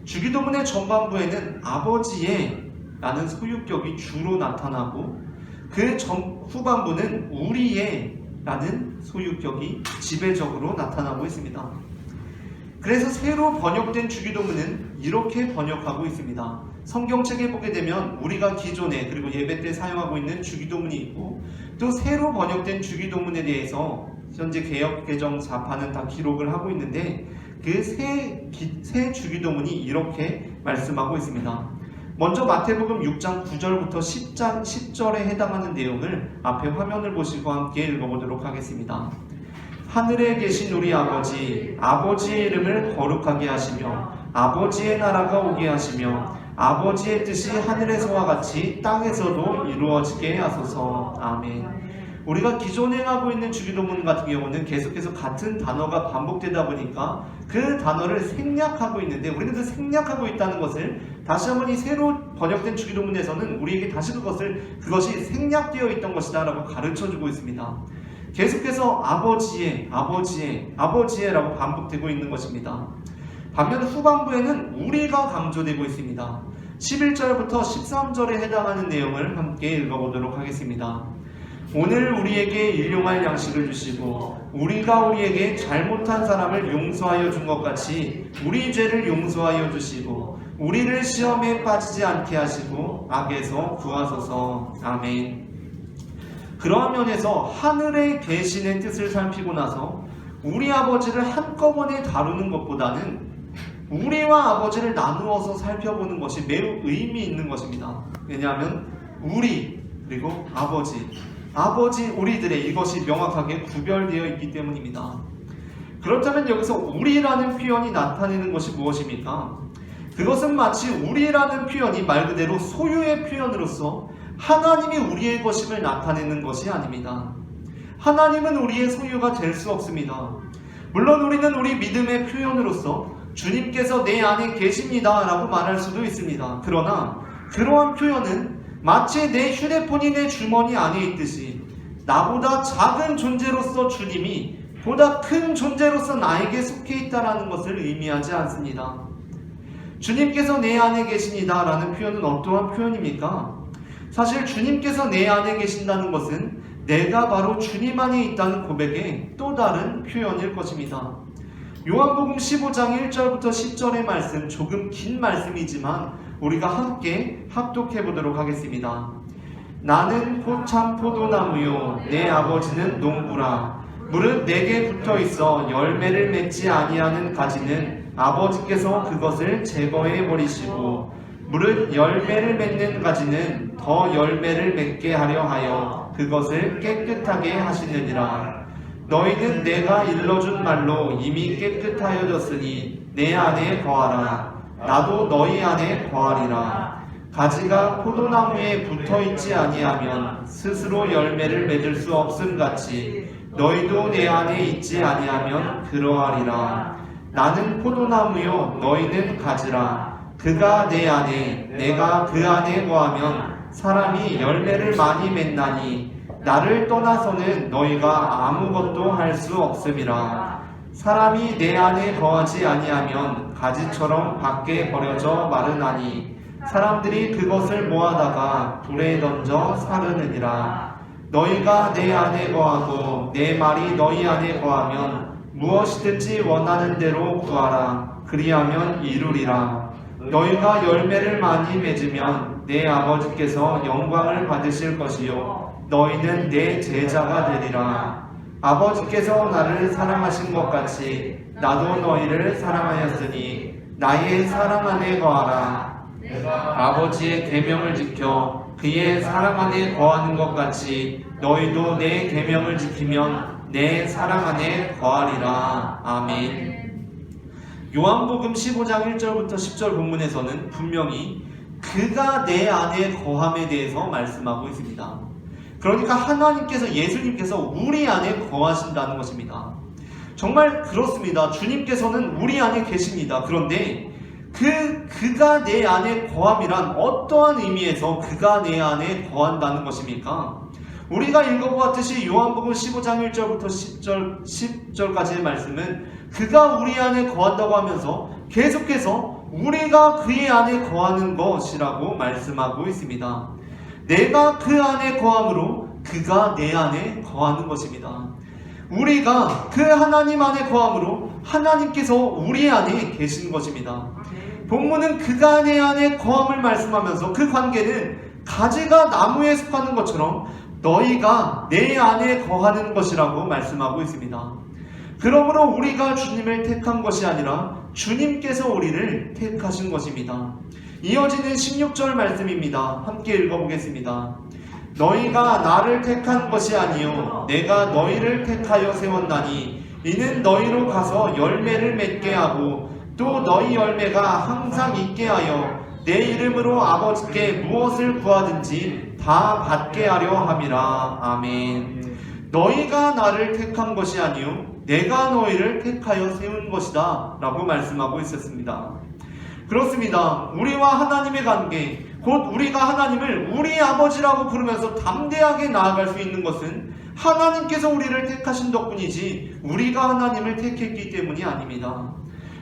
주기도문의 전반부에는 아버지의 라는 소유격이 주로 나타나고 그 후반부는 우리의 라는 소유격이 지배적으로 나타나고 있습니다. 그래서 새로 번역된 주기도문은 이렇게 번역하고 있습니다. 성경책에 보게 되면 우리가 기존에 그리고 예배 때 사용하고 있는 주기도문이 있고 또 새로 번역된 주기도문에 대해서 현재 개역개정자판은 다 기록을 하고 있는데 그 새 주기도문이 이렇게 말씀하고 있습니다. 먼저 마태복음 6장 9절부터 10절에 해당하는 내용을 앞에 화면을 보시고 함께 읽어보도록 하겠습니다. 하늘에 계신 우리 아버지, 아버지의 이름을 거룩하게 하시며 아버지의 나라가 오게 하시며 아버지의 뜻이 하늘에서와 같이 땅에서도 이루어지게 하소서. 아멘. 우리가 기존에 하고 있는 주기도문 같은 경우는 계속해서 같은 단어가 반복되다 보니까 그 단어를 생략하고 있는데 우리는 그 생략하고 있다는 것을 다시 한번 이 새로 번역된 주기도문에서는 우리에게 다시 그것이 생략되어 있던 것이다 라고 가르쳐주고 있습니다. 계속해서 아버지의 라고 반복되고 있는 것입니다. 반면 후반부에는 우리가 강조되고 있습니다. 11절부터 13절에 해당하는 내용을 함께 읽어보도록 하겠습니다. 오늘 우리에게 일용할 양식을 주시고 우리가 우리에게 잘못한 사람을 용서하여 준 것 같이 우리 죄를 용서하여 주시고 우리를 시험에 빠지지 않게 하시고 악에서 구하소서. 아멘. 그러한 면에서 하늘에 계신의 뜻을 살피고 나서 우리 아버지를 한꺼번에 다루는 것보다는 우리와 아버지를 나누어서 살펴보는 것이 매우 의미 있는 것입니다. 왜냐하면 우리 그리고 아버지 우리들의 이것이 명확하게 구별되어 있기 때문입니다. 그렇다면 여기서 우리라는 표현이 나타내는 것이 무엇입니까? 그것은 마치 우리라는 표현이 말 그대로 소유의 표현으로서 하나님이 우리의 것임을 나타내는 것이 아닙니다. 하나님은 우리의 소유가 될 수 없습니다. 물론 우리는 우리 믿음의 표현으로서 주님께서 내 안에 계십니다 라고 말할 수도 있습니다. 그러나 그러한 표현은 마치 내 휴대폰이 내 주머니 안에 있듯이 나보다 작은 존재로서 주님이 보다 큰 존재로서 나에게 속해 있다는 것을 의미하지 않습니다. 주님께서 내 안에 계십니다 라는 표현은 어떠한 표현입니까? 사실 주님께서 내 안에 계신다는 것은 내가 바로 주님 안에 있다는 고백의 또 다른 표현일 것입니다. 요한복음 15장 1절부터 10절의 말씀, 조금 긴 말씀이지만 우리가 함께 합독해 보도록 하겠습니다. 나는 참 포도나무요 내 아버지는 농부라. 무릇 내게 붙어 있어 열매를 맺지 아니하는 가지는 아버지께서 그것을 제거해 버리시고 무릇 열매를 맺는 가지는 더 열매를 맺게 하려 하여 그것을 깨끗하게 하시느니라. 너희는 내가 일러준 말로 이미 깨끗하여졌으니 내 안에 거하라. 나도 너희 안에 거하리라. 가지가 포도나무에 붙어있지 아니하면 스스로 열매를 맺을 수 없음같이 너희도 내 안에 있지 아니하면 그러하리라. 나는 포도나무요 너희는 가지라. 그가 내 안에 내가 그 안에 거하면 사람이 열매를 많이 맺나니 나를 떠나서는 너희가 아무것도 할 수 없음이라. 사람이 내 안에 거하지 아니하면 가지처럼 밖에 버려져 마르나니 사람들이 그것을 모아다가 불에 던져 사르느니라. 너희가 내 안에 거하고 내 말이 너희 안에 거하면 무엇이든지 원하는 대로 구하라. 그리하면 이루리라. 너희가 열매를 많이 맺으면 내 아버지께서 영광을 받으실 것이요 너희는 내 제자가 되리라. 아버지께서 나를 사랑하신 것 같이 나도 너희를 사랑하였으니 나의 사랑 안에 거하라. 아버지의 계명을 지켜 그의 사랑 안에 거하는 것 같이 너희도 내 계명을 지키면 내 사랑 안에 거하리라. 아멘. 요한복음 15장 1절부터 10절 본문에서는 분명히 그가 내 안에 거함에 대해서 말씀하고 있습니다. 그러니까 하나님께서, 예수님께서 우리 안에 거하신다는 것입니다. 정말 그렇습니다. 주님께서는 우리 안에 계십니다. 그런데 그가 내 안에 거함이란 어떠한 의미에서 그가 내 안에 거한다는 것입니까? 우리가 읽어보았듯이 요한복음 15장 1절부터 10절까지의 말씀은 그가 우리 안에 거한다고 하면서 계속해서 우리가 그의 안에 거하는 것이라고 말씀하고 있습니다. 내가 그 안에 거함으로 그가 내 안에 거하는 것입니다. 우리가 그 하나님 안에 거함으로 하나님께서 우리 안에 계신 것입니다. 본문은 그가 내 안에 거함을 말씀하면서 그 관계는 가지가 나무에 속하는 것처럼 너희가 내 안에 거하는 것이라고 말씀하고 있습니다. 그러므로 우리가 주님을 택한 것이 아니라 주님께서 우리를 택하신 것입니다. 이어지는 16절 말씀입니다. 함께 읽어보겠습니다. 너희가 나를 택한 것이 아니요 내가 너희를 택하여 세웠나니 이는 너희로 가서 열매를 맺게 하고 또 너희 열매가 항상 있게 하여 내 이름으로 아버지께 무엇을 구하든지 다 받게 하려 함이라. 아멘. 너희가 나를 택한 것이 아니요 내가 너희를 택하여 세운 것이다 라고 말씀하고 있었습니다. 그렇습니다. 우리와 하나님의 관계, 곧 우리가 하나님을 우리 아버지라고 부르면서 담대하게 나아갈 수 있는 것은 하나님께서 우리를 택하신 덕분이지 우리가 하나님을 택했기 때문이 아닙니다.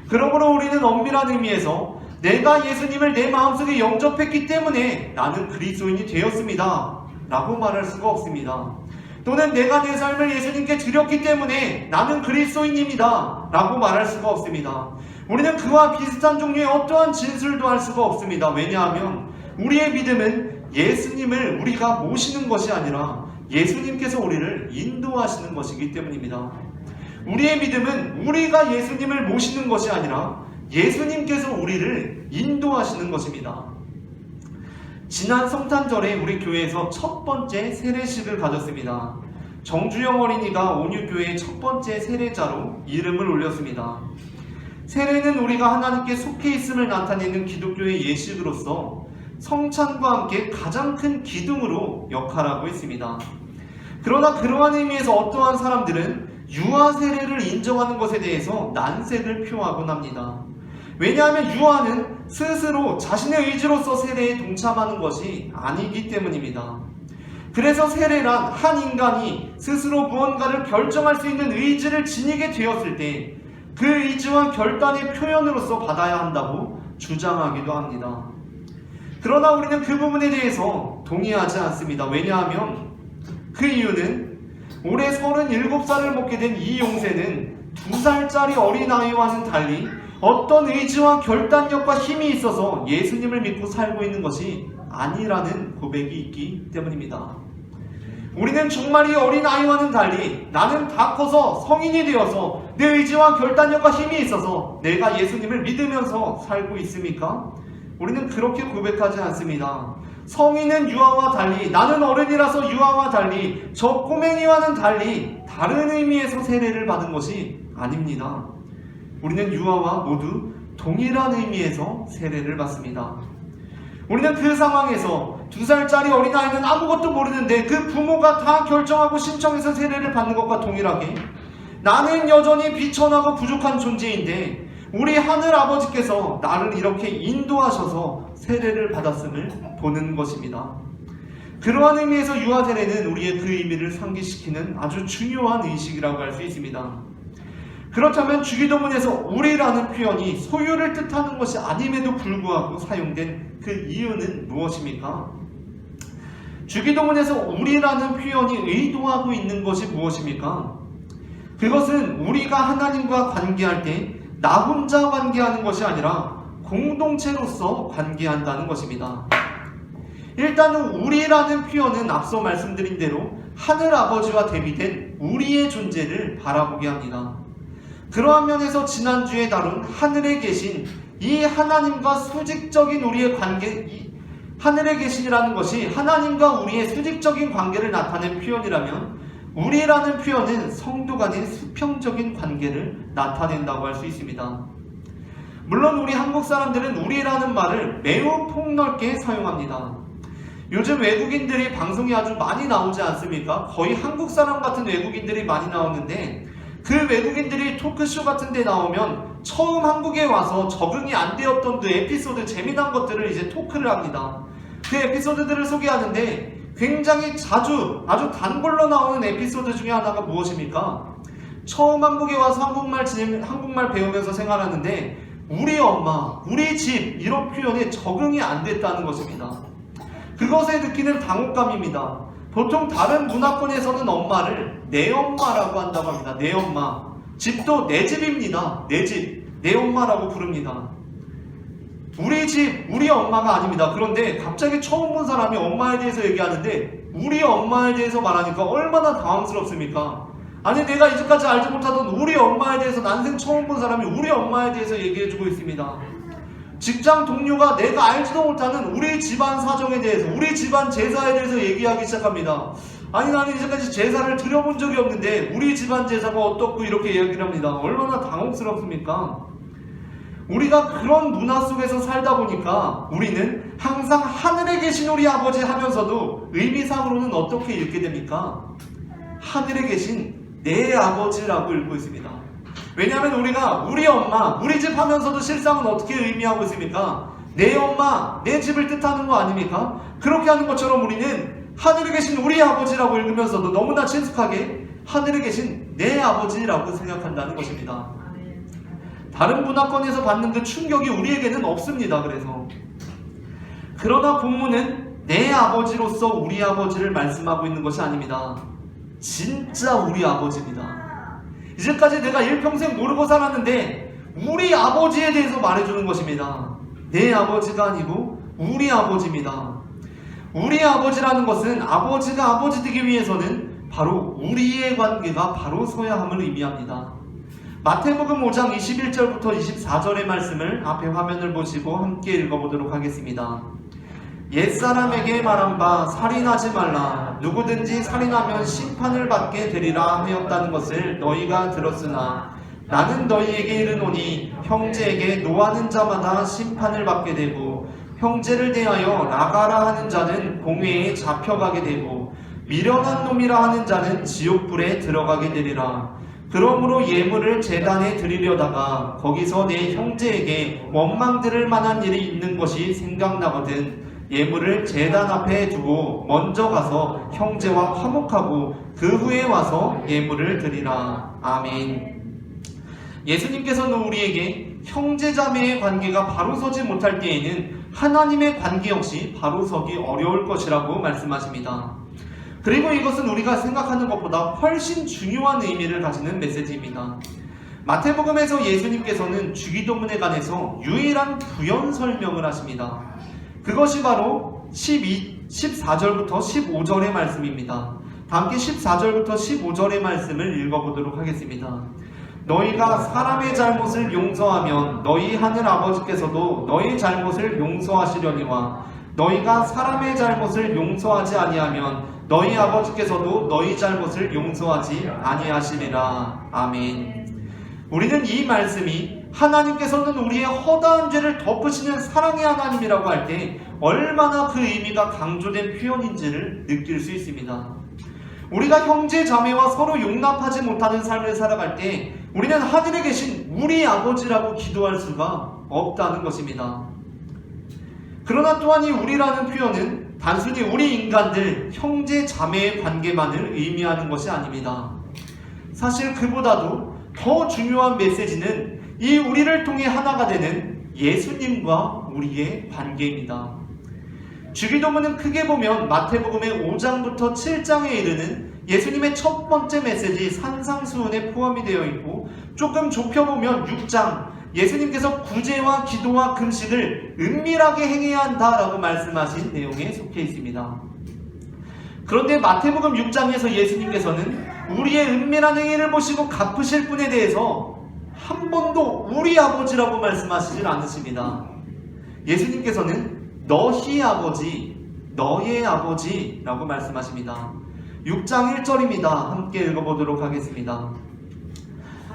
그러므로 우리는 엄밀한 의미에서 내가 예수님을 내 마음속에 영접했기 때문에 나는 그리스도인이 되었습니다 라고 말할 수가 없습니다. 또는 내가 내 삶을 예수님께 드렸기 때문에 나는 그리스도인입니다 라고 말할 수가 없습니다. 우리는 그와 비슷한 종류의 어떠한 진술도 할 수가 없습니다. 왜냐하면 우리의 믿음은 예수님을 우리가 모시는 것이 아니라 예수님께서 우리를 인도하시는 것이기 때문입니다. 우리의 믿음은 우리가 예수님을 모시는 것이 아니라 예수님께서 우리를 인도하시는 것입니다. 지난 성탄절에 우리 교회에서 첫 번째 세례식을 가졌습니다. 정주영 어린이가 온유교회의 첫 번째 세례자로 이름을 올렸습니다. 세례는 우리가 하나님께 속해 있음을 나타내는 기독교의 예식으로서 성찬과 함께 가장 큰 기둥으로 역할하고 있습니다. 그러나 그러한 의미에서 어떠한 사람들은 유아 세례를 인정하는 것에 대해서 난색을 표하곤 합니다. 왜냐하면 유아는 스스로 자신의 의지로서 세례에 동참하는 것이 아니기 때문입니다. 그래서 세례란 한 인간이 스스로 무언가를 결정할 수 있는 의지를 지니게 되었을 때 그 의지와 결단의 표현으로서 받아야 한다고 주장하기도 합니다. 그러나 우리는 그 부분에 대해서 동의하지 않습니다. 왜냐하면 그 이유는 올해 37살을 먹게 된 이 용세는 2살짜리 어린아이와는 달리 어떤 의지와 결단력과 힘이 있어서 예수님을 믿고 살고 있는 것이 아니라는 고백이 있기 때문입니다. 우리는 정말 이 어린아이와는 달리 나는 다 커서 성인이 되어서 내 의지와 결단력과 힘이 있어서 내가 예수님을 믿으면서 살고 있습니까? 우리는 그렇게 고백하지 않습니다. 성인은 유아와 달리, 나는 어른이라서 유아와 달리, 저 꼬맹이와는 달리 다른 의미에서 세례를 받은 것이 아닙니다. 우리는 유아와 모두 동일한 의미에서 세례를 받습니다. 우리는 그 상황에서 2살짜리 어린아이는 아무것도 모르는데 그 부모가 다 결정하고 신청해서 세례를 받는 것과 동일하게 나는 여전히 비천하고 부족한 존재인데 우리 하늘 아버지께서 나를 이렇게 인도하셔서 세례를 받았음을 보는 것입니다. 그러한 의미에서 유아 세례는 우리의 그 의미를 상기시키는 아주 중요한 의식이라고 할 수 있습니다. 그렇다면 주기도문에서 우리라는 표현이 소유를 뜻하는 것이 아님에도 불구하고 사용된 그 이유는 무엇입니까? 주기도문에서 우리라는 표현이 의도하고 있는 것이 무엇입니까? 그것은 우리가 하나님과 관계할 때 나 혼자 관계하는 것이 아니라 공동체로서 관계한다는 것입니다. 일단은 우리라는 표현은 앞서 말씀드린 대로 하늘 아버지와 대비된 우리의 존재를 바라보게 합니다. 그러한 면에서 지난주에 다룬 하늘에 계신 이 하나님과 수직적인 우리의 관계, 하늘에 계신이라는 것이 하나님과 우리의 수직적인 관계를 나타낸 표현이라면 우리라는 표현은 성도 간의 수평적인 관계를 나타낸다고 할 수 있습니다. 물론 우리 한국 사람들은 우리라는 말을 매우 폭넓게 사용합니다. 요즘 외국인들이 방송에 아주 많이 나오지 않습니까? 거의 한국 사람 같은 외국인들이 많이 나오는데, 그 외국인들이 토크쇼 같은 데 나오면 처음 한국에 와서 적응이 안 되었던 그 에피소드, 재미난 것들을 이제 토크를 합니다. 그 에피소드들을 소개하는데 굉장히 자주 아주 단골로 나오는 에피소드 중에 하나가 무엇입니까? 처음 한국에 와서 한국말 배우면서 생활하는데 우리 엄마, 우리 집 이런 표현에 적응이 안 됐다는 것입니다. 그것에 느끼는 당혹감입니다. 보통 다른 문화권에서는 엄마를 내 엄마라고 한다고 합니다. 내 엄마. 집도 내 집입니다. 내 집, 내 엄마라고 부릅니다. 우리 집, 우리 엄마가 아닙니다. 그런데 갑자기 처음 본 사람이 엄마에 대해서 얘기하는데 우리 엄마에 대해서 말하니까 얼마나 당황스럽습니까? 아니, 내가 이제까지 알지 못하던 우리 엄마에 대해서 난생 처음 본 사람이 우리 엄마에 대해서 얘기해주고 있습니다. 직장 동료가 내가 알지도 못하는 우리 집안 사정에 대해서, 우리 집안 제사에 대해서 얘기하기 시작합니다. 아니, 나는 이제까지 제사를 드려본 적이 없는데 우리 집안 제사가 어떻고 이렇게 이야기를 합니다. 얼마나 당혹스럽습니까? 우리가 그런 문화 속에서 살다 보니까 우리는 항상 하늘에 계신 우리 아버지 하면서도 의미상으로는 어떻게 읽게 됩니까? 하늘에 계신 내 아버지라고 읽고 있습니다. 왜냐하면 우리가 우리 엄마, 우리 집 하면서도 실상은 어떻게 의미하고 있습니까? 내 엄마, 내 집을 뜻하는 거 아닙니까? 그렇게 하는 것처럼 우리는 하늘에 계신 우리 아버지라고 읽으면서도 너무나 친숙하게 하늘에 계신 내 아버지라고 생각한다는 것입니다. 다른 문화권에서 받는 그 충격이 우리에게는 없습니다. 그러나 본문은 내 아버지로서 우리 아버지를 말씀하고 있는 것이 아닙니다. 진짜 우리 아버지입니다. 이제까지 내가 일평생 모르고 살았는데 우리 아버지에 대해서 말해주는 것입니다. 내 아버지가 아니고 우리 아버지입니다. 우리 아버지라는 것은 아버지가 아버지 되기 위해서는 바로 우리의 관계가 바로 서야 함을 의미합니다. 마태복음 5장 21절부터 24절의 말씀을 앞에 화면을 보시고 함께 읽어보도록 하겠습니다. 옛사람에게 말한 바 살인하지 말라. 누구든지 살인하면 심판을 받게 되리라 하였다는 것을 너희가 들었으나 나는 너희에게 이르노니 형제에게 노하는 자마다 심판을 받게 되고 형제를 대하여 나가라 하는 자는 공회에 잡혀가게 되고 미련한 놈이라 하는 자는 지옥불에 들어가게 되리라. 그러므로 예물을 제단에 드리려다가 거기서 내 형제에게 원망 들을 만한 일이 있는 것이 생각나거든 예물을 제단 앞에 두고 먼저 가서 형제와 화목하고 그 후에 와서 예물을 드리라. 아멘. 예수님께서는 우리에게 형제자매의 관계가 바로 서지 못할 때에는 하나님의 관계 역시 바로 서기 어려울 것이라고 말씀하십니다. 그리고 이것은 우리가 생각하는 것보다 훨씬 중요한 의미를 가지는 메시지입니다. 마태복음에서 예수님께서는 주기도문에 관해서 유일한 부연 설명을 하십니다. 그것이 바로 14절부터 15절의 말씀입니다. 함께 14절부터 15절의 말씀을 읽어보도록 하겠습니다. 너희가 사람의 잘못을 용서하면 너희 하늘 아버지께서도 너희 잘못을 용서하시려니와 너희가 사람의 잘못을 용서하지 아니하면 너희 아버지께서도 너희 잘못을 용서하지 아니하시리라. 아멘. 우리는 이 말씀이 하나님께서는 우리의 허다한 죄를 덮으시는 사랑의 하나님이라고 할 때 얼마나 그 의미가 강조된 표현인지를 느낄 수 있습니다. 우리가 형제 자매와 서로 용납하지 못하는 삶을 살아갈 때 우리는 하늘에 계신 우리 아버지라고 기도할 수가 없다는 것입니다. 그러나 또한 이 우리라는 표현은 단순히 우리 인간들 형제 자매의 관계만을 의미하는 것이 아닙니다. 사실 그보다도 더 중요한 메시지는 이 우리를 통해 하나가 되는 예수님과 우리의 관계입니다. 주기도문은 크게 보면 마태복음의 5장부터 7장에 이르는 예수님의 첫 번째 메시지 산상수훈에 포함이 되어 있고, 조금 좁혀보면 6장 예수님께서 구제와 기도와 금식을 은밀하게 행해야 한다라고 말씀하신 내용에 속해 있습니다. 그런데 마태복음 6장에서 예수님께서는 우리의 은밀한 행위를 보시고 갚으실 분에 대해서 한 번도 우리 아버지라고 말씀하시질 않으십니다. 예수님께서는 너희 아버지, 너의 아버지라고 말씀하십니다. 6장 1절입니다. 함께 읽어보도록 하겠습니다.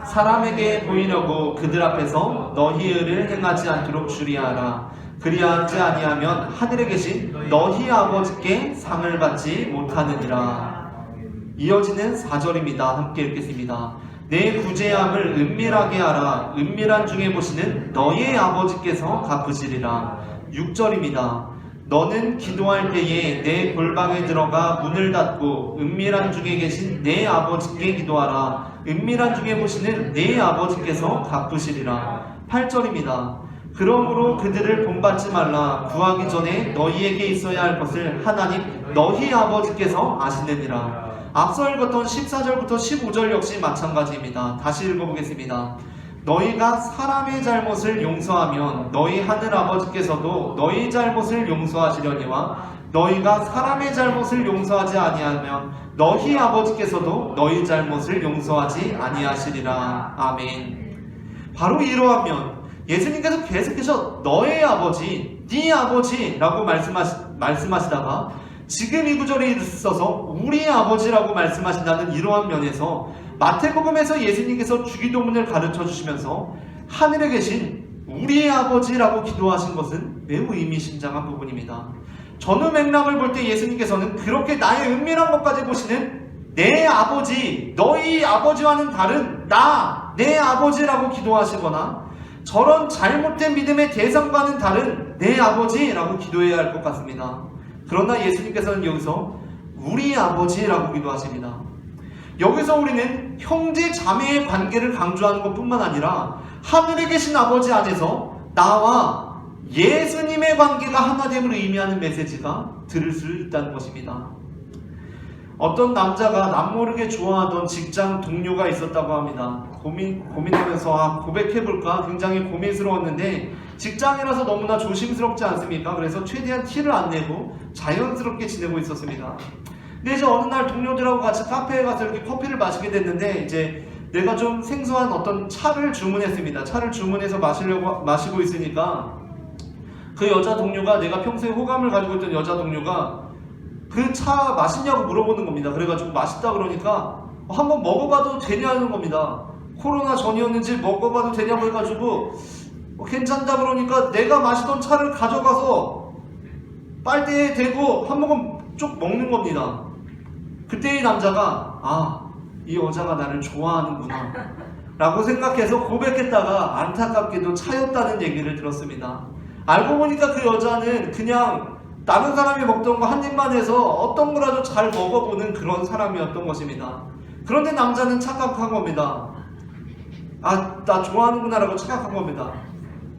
사람에게 보이려고 그들 앞에서 너희 의를 행하지 않도록 주의하라. 그리하지 아니하면 하늘에 계신 너희 아버지께 상을 받지 못하느니라. 이어지는 4절입니다. 함께 읽겠습니다. 내 구제함을 은밀하게 하라. 은밀한 중에 보시는 너희 아버지께서 갚으시리라. 6절입니다. 너는 기도할 때에 내 골방에 들어가 문을 닫고 은밀한 중에 계신 내 아버지께 기도하라. 은밀한 중에 보시는 내 아버지께서 갚으시리라. 8절입니다. 그러므로 그들을 본받지 말라. 구하기 전에 너희에게 있어야 할 것을 하나님 너희 아버지께서 아시느니라. 앞서 읽었던 14절부터 15절 역시 마찬가지입니다. 다시 읽어보겠습니다. 너희가 사람의 잘못을 용서하면 너희 하늘 아버지께서도 너희 잘못을 용서하시려니와 너희가 사람의 잘못을 용서하지 아니하면 너희 아버지께서도 너희 잘못을 용서하지 아니하시리라. 아멘. 바로 이러하면 예수님께서 계속해서 너의 아버지, 네 아버지라고 말씀하시다가 지금 이 구절에 있어서 우리 아버지라고 말씀하신다는 이러한 면에서 마태복음에서 예수님께서 주기도문을 가르쳐 주시면서 하늘에 계신 우리의 아버지라고 기도하신 것은 매우 의미심장한 부분입니다. 전후 맥락을 볼 때 예수님께서는 그렇게 나의 은밀한 것까지 보시는 내 아버지, 너희 아버지와는 다른 내 아버지라고 기도하시거나 저런 잘못된 믿음의 대상과는 다른 내 아버지라고 기도해야 할 것 같습니다. 그러나 예수님께서는 여기서 우리 아버지라고 기도하십니다. 여기서 우리는 형제 자매의 관계를 강조하는 것뿐만 아니라 하늘에 계신 아버지 안에서 나와 예수님의 관계가 하나됨을 의미하는 메시지가 들을 수 있다는 것입니다. 어떤 남자가 남모르게 좋아하던 직장 동료가 있었다고 합니다. 고민하면서 고백해볼까 굉장히 고민스러웠는데 직장이라서 너무나 조심스럽지 않습니까? 그래서 최대한 티를 안 내고 자연스럽게 지내고 있었습니다. 근데 이제 어느 날 동료들하고 같이 카페에 가서 이렇게 커피를 마시게 됐는데 이제 내가 좀 생소한 어떤 차를 주문했습니다. 차를 주문해서 마시고 있으니까 그 여자 동료가 내가 평소에 호감을 가지고 있던 여자 동료가 그 차 맛있냐고 물어보는 겁니다. 그래가지고 맛있다 그러니까 한번 먹어봐도 되냐는 겁니다. 코로나 전이었는지 먹어봐도 되냐고 해가지고 괜찮다 그러니까 내가 마시던 차를 가져가서 빨대에 대고 한 모금 쭉 먹는 겁니다. 그때 이 남자가 이 여자가 나를 좋아하는구나 라고 생각해서 고백했다가 안타깝게도 차였다는 얘기를 들었습니다. 알고 보니까 그 여자는 그냥 다른 사람이 먹던 거 한 입만 해서 어떤 거라도 잘 먹어보는 그런 사람이었던 것입니다. 그런데 남자는 착각한 겁니다. 나 좋아하는구나 라고 착각한 겁니다.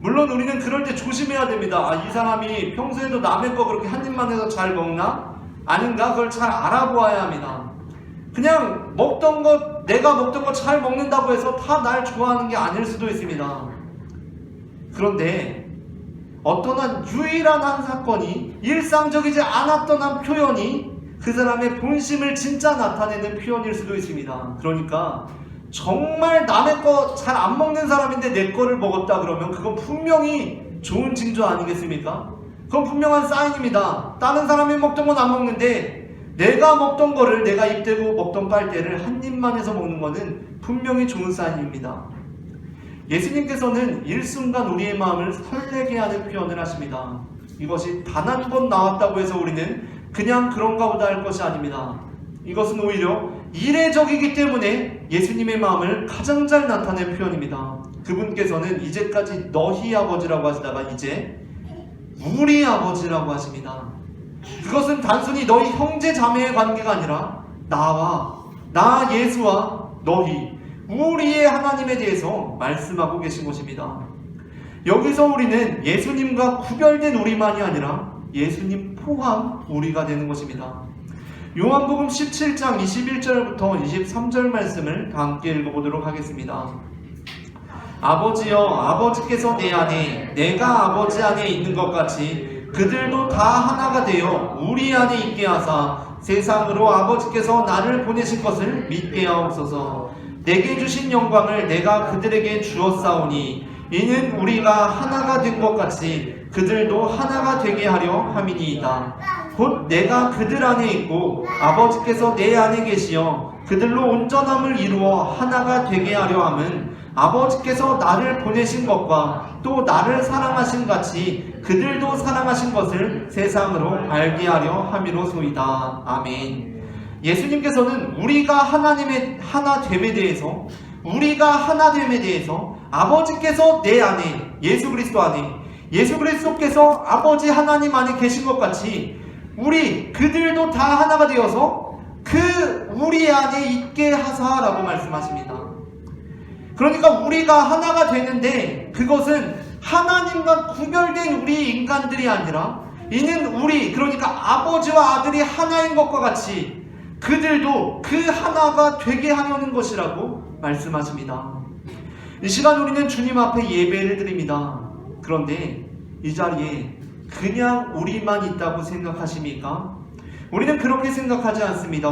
물론 우리는 그럴 때 조심해야 됩니다. 이 사람이 평소에도 남의 거 그렇게 한 입만 해서 잘 먹나? 아닌가? 그걸 잘 알아보아야 합니다. 그냥 내가 먹던 거 잘 먹는다고 해서 다 날 좋아하는 게 아닐 수도 있습니다. 그런데 어떤 한 유일한 한 사건이 일상적이지 않았던 한 표현이 그 사람의 본심을 진짜 나타내는 표현일 수도 있습니다. 그러니까 정말 남의 거 잘 안 먹는 사람인데 내 거를 먹었다 그러면 그건 분명히 좋은 징조 아니겠습니까? 그건 분명한 사인입니다. 다른 사람이 먹던 건 안 먹는데 내가 먹던 거를 내가 입 대고 먹던 빨대를 한 입만 해서 먹는 거는 분명히 좋은 사인입니다. 예수님께서는 일순간 우리의 마음을 설레게 하는 표현을 하십니다. 이것이 단 한 번 나왔다고 해서 우리는 그냥 그런가 보다 할 것이 아닙니다. 이것은 오히려 이례적이기 때문에 예수님의 마음을 가장 잘 나타낸 표현입니다. 그분께서는 이제까지 너희 아버지라고 하시다가 이제 우리 아버지라고 하십니다. 그것은 단순히 너희 형제 자매의 관계가 아니라 나 예수와 너희 우리의 하나님에 대해서 말씀하고 계신 것입니다. 여기서 우리는 예수님과 구별된 우리만이 아니라 예수님 포함 우리가 되는 것입니다. 요한복음 17장 21절부터 23절 말씀을 다 함께 읽어보도록 하겠습니다. 아버지여 아버지께서 내 안에 내가 아버지 안에 있는 것 같이 그들도 다 하나가 되어 우리 안에 있게 하사 세상으로 아버지께서 나를 보내신 것을 믿게 하옵소서. 내게 주신 영광을 내가 그들에게 주었사오니 이는 우리가 하나가 된 것 같이 그들도 하나가 되게 하려 함이니이다. 곧 내가 그들 안에 있고 아버지께서 내 안에 계시어 그들로 온전함을 이루어 하나가 되게 하려 함은 아버지께서 나를 보내신 것과 또 나를 사랑하신 같이 그들도 사랑하신 것을 세상으로 알게 하려 함이로소이다. 아멘. 예수님께서는 우리가 하나님의 하나됨에 대해서, 우리가 하나됨에 대해서 아버지께서 내 안에, 예수 그리스도 안에, 예수 그리스도께서 아버지 하나님 안에 계신 것 같이 그들도 다 하나가 되어서 우리 안에 있게 하사라고 말씀하십니다. 그러니까 우리가 하나가 되는데 그것은 하나님과 구별된 우리 인간들이 아니라 이는 그러니까 아버지와 아들이 하나인 것과 같이 그들도 그 하나가 되게 하려는 것이라고 말씀하십니다. 이 시간 우리는 주님 앞에 예배를 드립니다. 그런데 이 자리에 그냥 우리만 있다고 생각하십니까? 우리는 그렇게 생각하지 않습니다.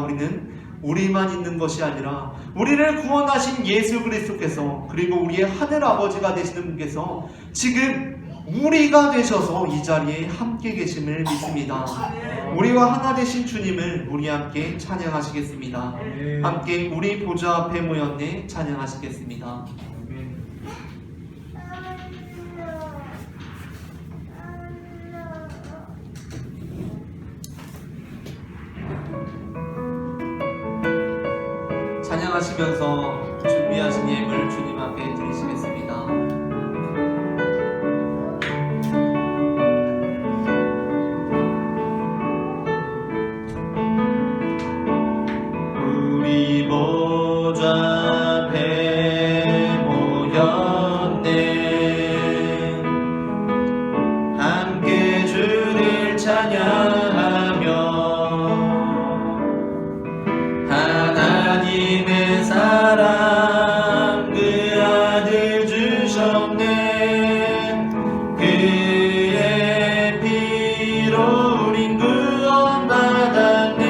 우리만 있는 것이 아니라 우리를 구원하신 예수 그리스도께서, 그리고 우리의 하늘 아버지가 되시는 분께서 지금 우리가 되셔서 이 자리에 함께 계심을 믿습니다. 우리와 하나 되신 주님을 우리 함께 찬양하시겠습니다. 함께 우리 보좌 앞에 모였네 찬양하시겠습니다. 찬양하시면서 준비하신 예물 주님 앞에 드리시겠습니다. 우리 보좌 앞에 모였네 함께 주를 찬양하며 하나님의 사랑 그 아들 주셨네 그의 피로 우린 구원받았네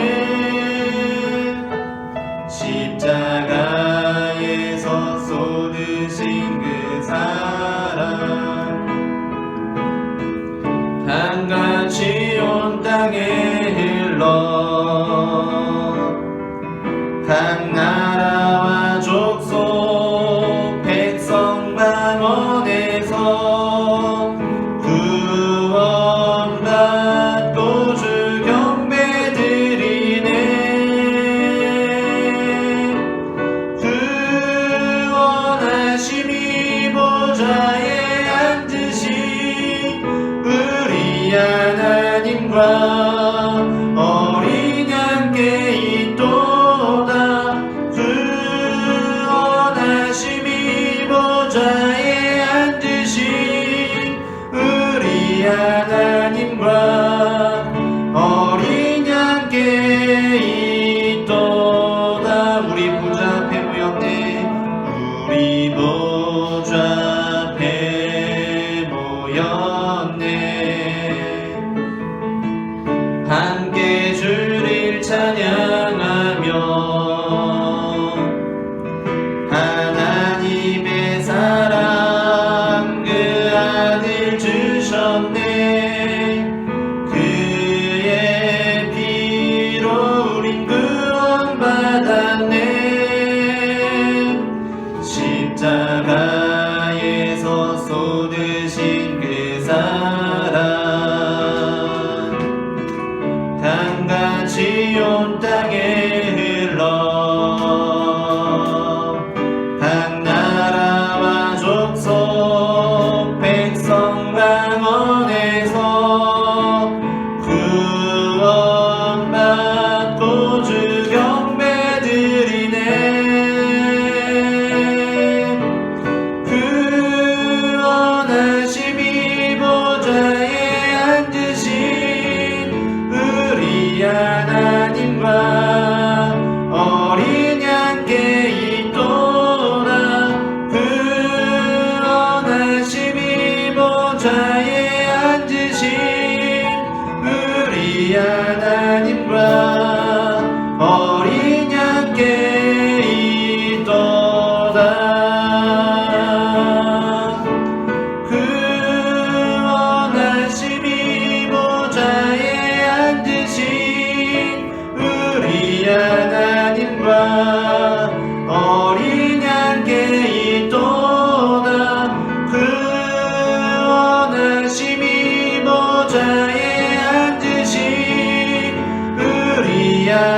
십자가에서 쏟으신 그 사랑 한같이 온 땅에 흘러 각 나라와 족속 백성 방언에서 구원받고 주 경배 드리네 구원하심이 보좌에 앉으신 우리 하나님과 어린 양께 있도다 구원하심이 보좌에 앉으신 우리 하나님과 어린 양께 있도다. 우리 보좌 앞에 모였네 우리 보좌 앞에 모였네 함께 주를 찬양하며 하나님의 사랑 그 아들 주셨네 그의 피로 우린 구원받았네 십자가에서 쏟으신 그 사랑 강같이 온 땅에 흘러 각 나라와 족속 백성 방언에서 구원받고 주 경배 드리네 구원하심이 보좌에 앉으신 우리 하나님과 어린 양께 있도다 구원하심이 보좌에 앉으신 우리 하나님과 어린 양께 있도다 구원하심이 보좌에 앉으신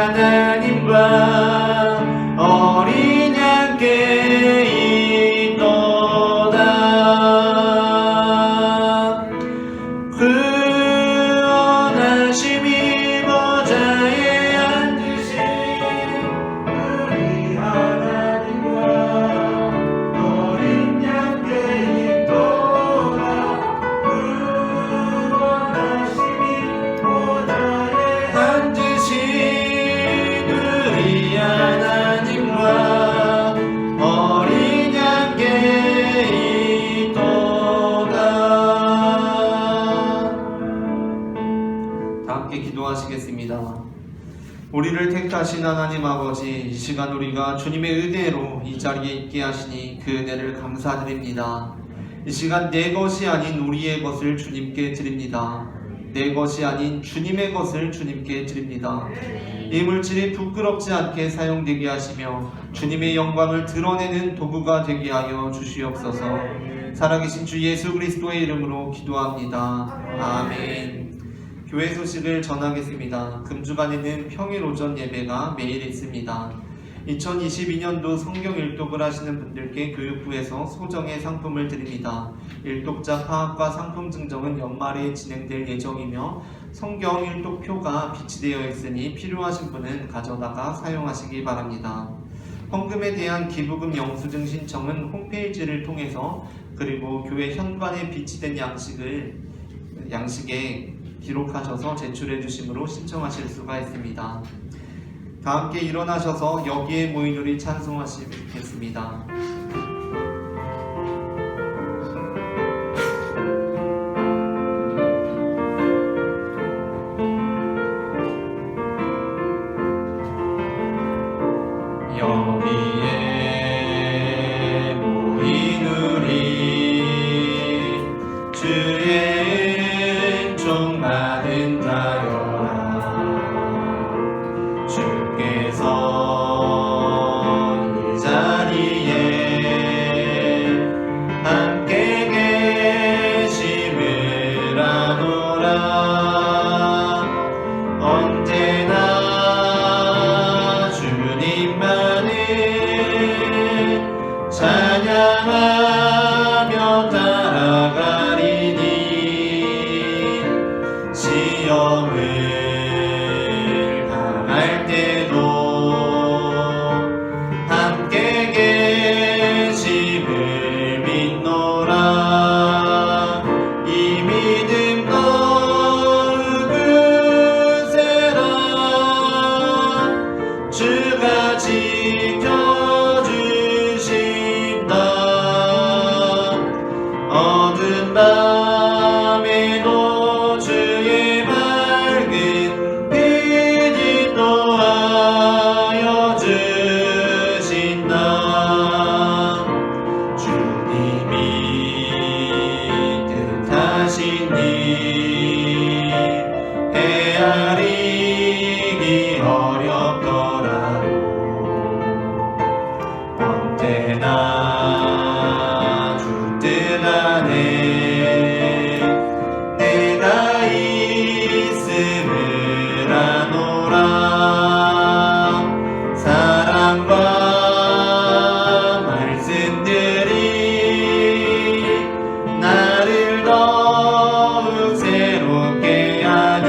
하나님과 어린 양께 있도다. 그 원하심이 보좌에 앉으신 우리 하나님과 어린 양께 있도다. 그 원하심이 보좌에 앉으신 우리 하나님과 어린 양께 있도다. 다 함께 기도하시겠습니다. 우리를 택하신 하나님 아버지, 이 시간 우리가 주님의 은혜로 이 자리에 있게 하시니 그 은혜를 감사드립니다. 이 시간 내 것이 아닌 우리의 것을 주님께 드립니다. 내 것이 아닌 주님의 것을 주님께 드립니다. 이 물질이 부끄럽지 않게 사용되게 하시며 주님의 영광을 드러내는 도구가 되게 하여 주시옵소서. 살아계신 주 예수 그리스도의 이름으로 기도합니다. 아멘. 교회 소식을 전하겠습니다. 금주간에는 평일 오전 예배가 매일 있습니다. 2022년도 성경 일독을 하시는 분들께 교육부에서 소정의 상품을 드립니다. 일독자 파악과 상품 증정은 연말에 진행될 예정이며 성경 일독표가 비치되어 있으니 필요하신 분은 가져다가 사용하시기 바랍니다. 헌금에 대한 기부금 영수증 신청은 홈페이지를 통해서 그리고 교회 현관에 비치된 양식에 기록하셔서 제출해 주심으로 신청하실 수가 있습니다. 다 함께 일어나셔서 여기에 모인 우리 찬송하시겠습니다. 여기에 모인 우리 주의 은총 받은 자여라. 주께서 이 자리에 함께 계심을 아노라. 언제나 주님만을 찬양하며 따라가리니 시험을 당할 때도 함께 계심을 믿노라. 이 믿음 더욱 으세라. 주가 지켜주신다. 어두운 밤에도 주의 밝은 빛이 또하여 주신다. 주님이 뜻하신 일 헤아리기 어렵더라도 언제나 주 뜻 안에 내가 있음을 아노라. 사랑과 말씀들이 나를 더욱 새롭게 하니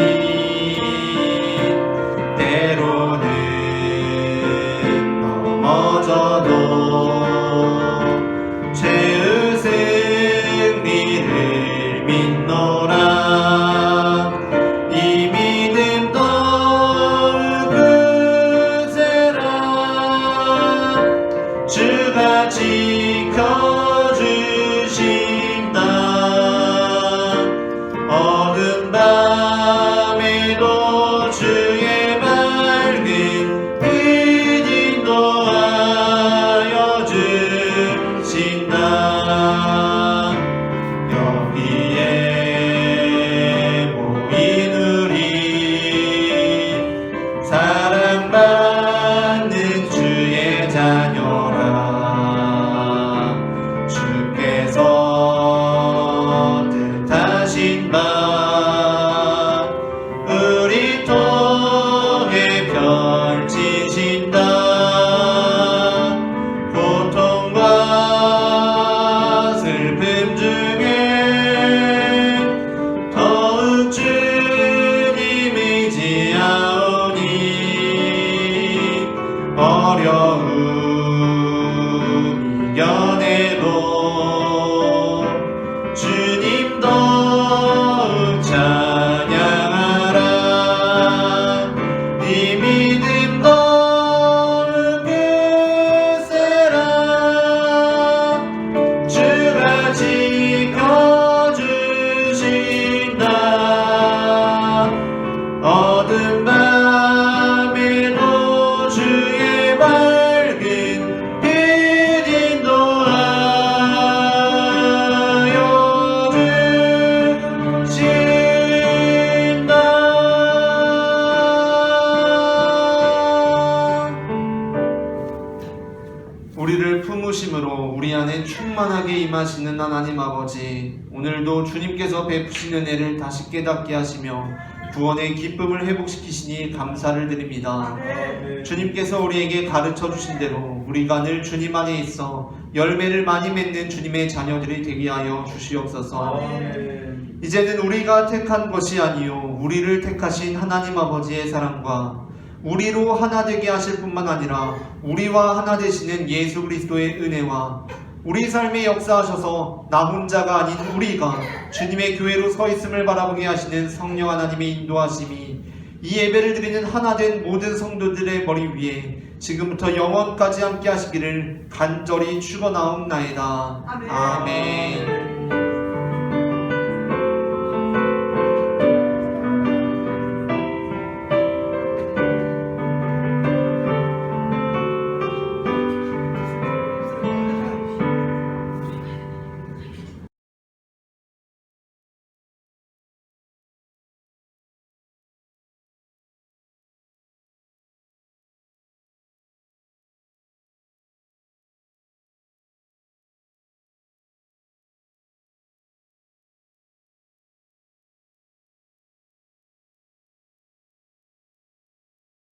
전능하시는 하나님 아버지, 오늘도 주님께서 베푸시는 은혜를 다시 깨닫게 하시며 구원의 기쁨을 회복시키시니 감사를 드립니다. 아멘. 주님께서 우리에게 가르쳐 주신 대로 우리가 늘 주님 안에 있어 열매를 많이 맺는 주님의 자녀들이 되게 하여 주시옵소서. 아멘. 이제는 우리가 택한 것이 아니요 우리를 택하신 하나님 아버지의 사랑과 우리로 하나 되게 하실 뿐만 아니라 우리와 하나 되시는 예수 그리스도의 은혜와 우리 삶에 역사하셔서 나 혼자가 아닌 우리가 주님의 교회로 서 있음을 바라보게 하시는 성령 하나님의 인도하심이 이 예배를 드리는 하나 된 모든 성도들의 머리 위에 지금부터 영원까지 함께 하시기를 간절히 축원하옵나이다. 아멘. 아멘.